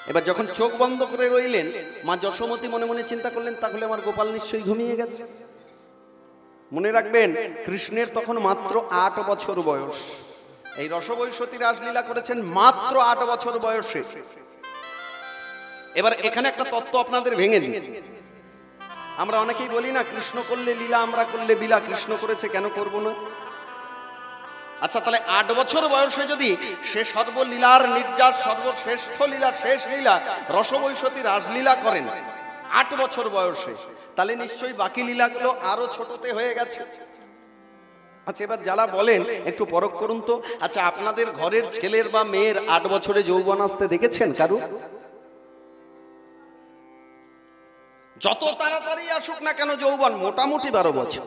এবার যখন চোখ বন্ধ করে রইলেন, মা যশোমতী মনে মনে চিন্তা করলেন, তাহলে আমার গোপাল নিশ্চয়ই ঘুমিয়ে গেছে। মনে রাখবেন, কৃষ্ণের তখন মাত্র 8 বছর বয়স। এই রসবৈশতী রাসলীলা করেছেন মাত্র 8 বছর বয়সে। এবার এখানে একটা তত্ত্ব আপনাদের ভেঙে দিই। আমরা অনেকেই বলি না, কৃষ্ণ করলে লীলা, আমরা করলে বিলা। কৃষ্ণ করেছে, কেন করব না? আচ্ছা, তাহলে 8 বছর বয়সে যদি সে সর্বলীলার নির্যাস, সর্বশ্রেষ্ঠ লীলা, শেষ লীলা রসবৈশতী রাসলীলা করেন 8 বছর বয়সে, তাহলে নিশ্চয়ই বাকি লীলাগুলো আরো ছোটতে হয়ে গেছে। আচ্ছা, এবার যারা বলেন একটু পরখ করুন তো, আচ্ছা আপনাদের ঘরের ছেলের বা মেয়ের 8 বছরে যৌবন আসতে দেখেছেন কারু? যত তাড়াতাড়ি আসুক না কেন যৌবন, মোটামুটি 12 বছর।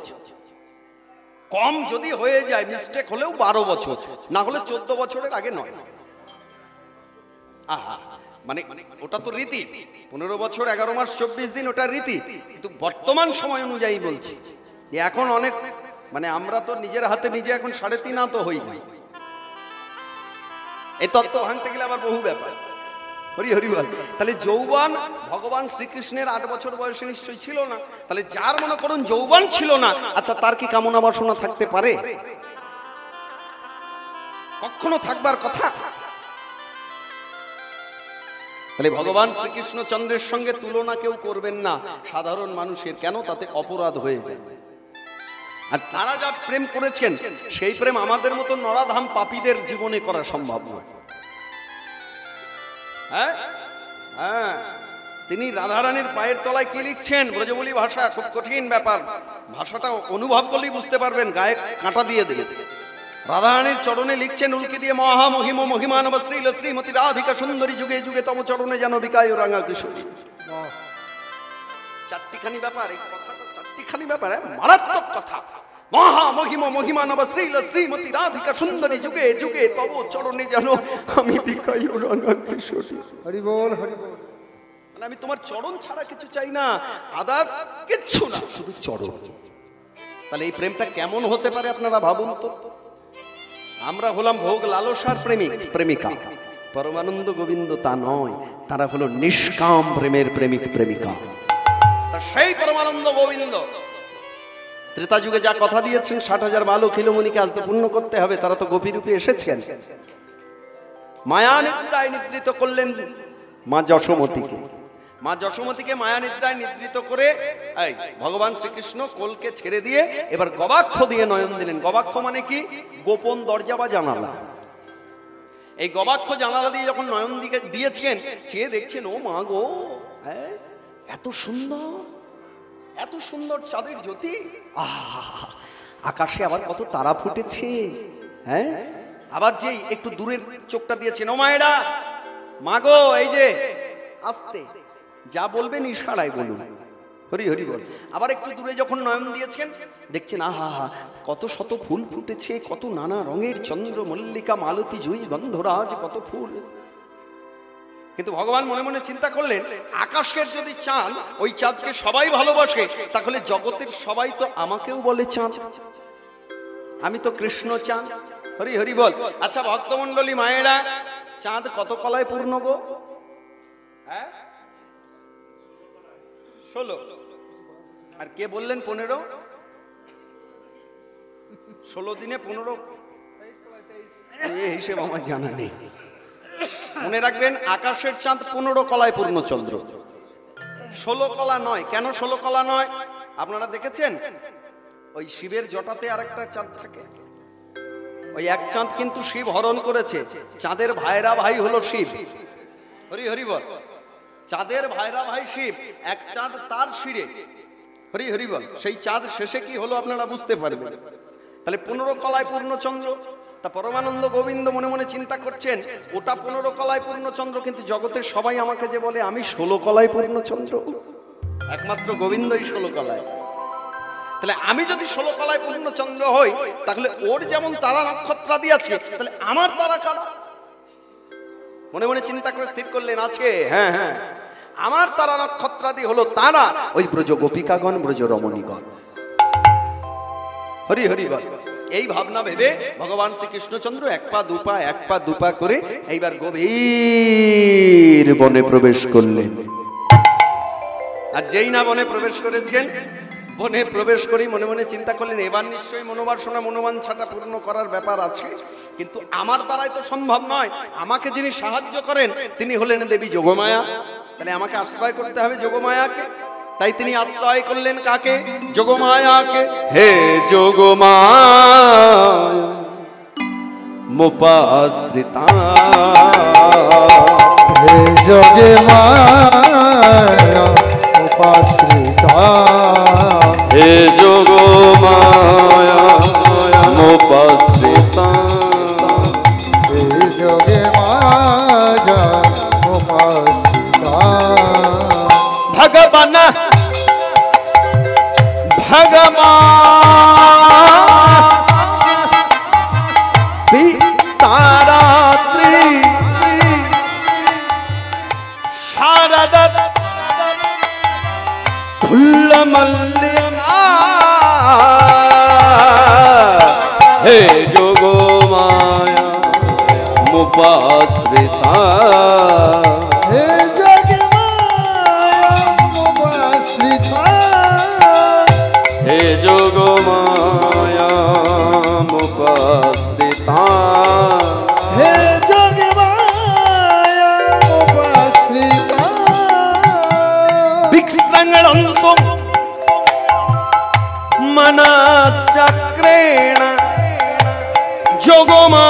কম যদি হয়ে যায়, মিস্টেক হলেও 12 বছর, না হলে 14 বছরের আগে নয়। আহা, মানে ওটা তো রীতি। 15 বছর 11 মাস 24 দিন, ওটা রীতি। কিন্তু বর্তমান সময় অনুযায়ী বলছি, এখন অনেক, মানে আমরা তো নিজের হাতে নিজে এখন 3.5 আনা তো হই না। এই তত্ত্ব ভাঙতে গেলে আবার বহু ব্যাপার। হরি হরি বল। তাহলে যৌবন ভগবান শ্রীকৃষ্ণের 8 বছর বয়সে নিশ্চয়ই ছিল না। তাহলে যার মনে করুন যৌবন ছিল না, আচ্ছা তার কি কামনা বাসনা থাকতে পারে? কখনো থাকবার কথা? তাহলে ভগবান শ্রীকৃষ্ণচন্দ্রের সঙ্গে তুলনা কেউ করবেন না সাধারণ মানুষের, কেন? তাতে অপরাধ হয়ে যায়। আর তারা যা প্রেম করেছেন সেই প্রেম আমাদের মতো নরাধাম পাপীদের জীবনে করা সম্ভব নয়। হ্যাঁ হ্যাঁ, তিনি রাধারানীর পায়ের তলায় কি লিখছেন? ব্রজবুলি ভাষা, খুব কঠিন ব্যাপার, ভাষাটা অনুভব করলেই বুঝতে পারবেন, গায়ে কাঁটা দিয়ে দেবে। রাধারানীর চরণে লিখছেন উল্কি দিয়ে, মহা মহিম মহিমানব শ্রীল শ্রীমতী রাধিকা সুন্দরী, যুগে যুগে তব চরণে যেন বিকায় রাঙা কিশোরী। চারটিখানি ব্যাপার, এই কথাটা চারটিখানি ব্যাপার, মারাত্মক কথা। মহা মহিম মহিমানব শ্রীল শ্রীমতী রাধিকা সুন্দরী, যুগে যুগে তব চরণে যেন আমি বিকায় রাঙা কিশোরী। হরি বল, হরি বল। মানে আমি তোমার চরণ ছাড়া কিছু চাই না, আদার্স কিচ্ছু না, শুধু চরণ। তাহলে এই প্রেমটা কেমন হতে পারে আপনারা ভাবুন তো। আমরা হলাম ভোগ লালসার প্রেমিক প্রেমিকা, পরমানন্দ গোবিন্দ তা নয়, তারা হলো নিষ্কাম প্রেমের প্রেমিক প্রেমিকা। সেই পরমানন্দ গোবিন্দ ত্রেতা যুগে যা কথা দিয়েছেন 60,000 বালক খিলমণিকে আজ তো পূর্ণ করতে হবে, তারা তো গোপী রূপে এসেছেন। মায়া নিদ্রায় নিদ্রিত করলেন মা যশোমতীকে। মা যশোমতীকে মায়া নিদ্রায় নিদ্রিত করে ভগবান শ্রীকৃষ্ণ কোলকে ছেড়ে দিয়ে এবার গবাক্ষ দিয়ে নয়ন দিলেন। গবাক্ষ মানে কি? গোপন দরজা বা জানালা। এই গবাক্ষ জানালা দিয়ে যখন নয়ন দিয়েছেন, চেয়ে দেখছেন, ও মা গো, এত সুন্দর, এত সুন্দর চাঁদের জ্যোতি, আকাশে আবার কত তারা ফুটেছে। হ্যাঁ, আবার যে একটু দূরের চোখটা দিয়েছেন, ও মায়েরা, মাগো, এই যে আস্তে যা বলবেন ইশারায় বলুন, হরি হরি বল। আবার একটু দূরে যখন নয়ন দিয়েছেন, দেখছেন আহা হা, কত শত ফুল ফুটেছে, কত নানা রঙের, চন্দ্র মল্লিকা মালতী জুই গন্ধরাজ, কত ফুল। কিন্তু ভগবান মনে মনে চিন্তা করলেন, আকাশের যদি চাঁদ, ওই চাঁদকে সবাই ভালোবাসে, তাহলে জগতের সবাই তো আমাকেও বলে চাঁদ, আমি তো কৃষ্ণ চাঁদ। হরি হরি বল। আচ্ছা ভক্তমন্ডলী মায়েরা, চাঁদ কত কলায় পূর্ণ গো? হ্যাঁ, 16। আর কে বললেন 15? 16 দিনে 15, এই হিসেব আমার জানা নেই। মনে রাখবেন, আকাশের চাঁদ 15 কলায় পূর্ণ চন্দ্র, 16 কলা নয়। কেন 16 কলা নয়? আপনারা দেখেছেন ওই শিবের জটাতে আরেকটা চাঁদ থাকে, ওই এক চাঁদ কিন্তু শিব হরণ করেছে। চাঁদের ভাইরা ভাই হলো শিব। হরি হরি বল। চাঁদের ভাইরা ভাই শিব, এক চাঁদ তার শিরে। হরি হরি বল। সেই চাঁদ শেষে কি হলো আপনারা বুঝতে পারবেন। তাহলে 15 কলায় পূর্ণ চন্দ্র। তা পরমানন্দ গোবিন্দ মনে মনে চিন্তা করছেন, ওটা 15 কলায় পূর্ণ চন্দ্র, কিন্তু জগতের সবাই আমাকে যে বলে আমি 16 কলায় পূর্ণ চন্দ্র, একমাত্র গোবিন্দই 16 কলায়। তাহলে আমি যদি 16 কলায় পূর্ণ চন্দ্র হই, তাহলে ওর যেমন তারা নক্ষত্রাদি আছে, তাহলে আমার তারা কারা? মনে মনে চিন্তা করে স্থির করলেন, আছে, হ্যাঁ হ্যাঁ, আমার তারা নক্ষত্রাদি হলো তারা, ওই ব্রজ গোপিকাগণ, ব্রজ রমণীগণ। হরি হরি বল। এই ভাবনা ভেবে ভগবান শ্রীকৃষ্ণচন্দ্র এক পা দুপা করে এইবার গভীর বনে প্রবেশ করলেন। আর যেই না বনে প্রবেশ করেছেন, বনে প্রবেশ করেই মনে মনে চিন্তা করলেন, এবার নিশ্চয়ই মনোবাসনা মনোবাঞ্ছাটা পূর্ণ করার ব্যাপার আছে, কিন্তু আমার দ্বারাই তো সম্ভব নয়। আমাকে যিনি সাহায্য করেন তিনি হলেন দেবী যোগমায়া, তাহলে আমাকে আশ্রয় করতে হবে যোগমায়াকে। তাই তিনি আশ্রয় করলেন কাকে? যোগমায়াকে। হে যোগমায়া মোপাশ্রিতা, হে যোগমায়া মোপাশ্রিতা, হে যোগমায়া মোপাশ্রিতা, হে যোগমায়া মোপাশ্রিতা। ভগবান ভগবান পিতারাত্রি শারদা ফুল্ল মল্লিকা, হে যোগমায়া মোপাশ্রিতা, হে যোগমায়া মোপাশ্রিতা, হে যোগমায়া মোপাশ্রিতা, হে যোগমায়া মোপাশ্রিতা। চক্রেণ যোগমা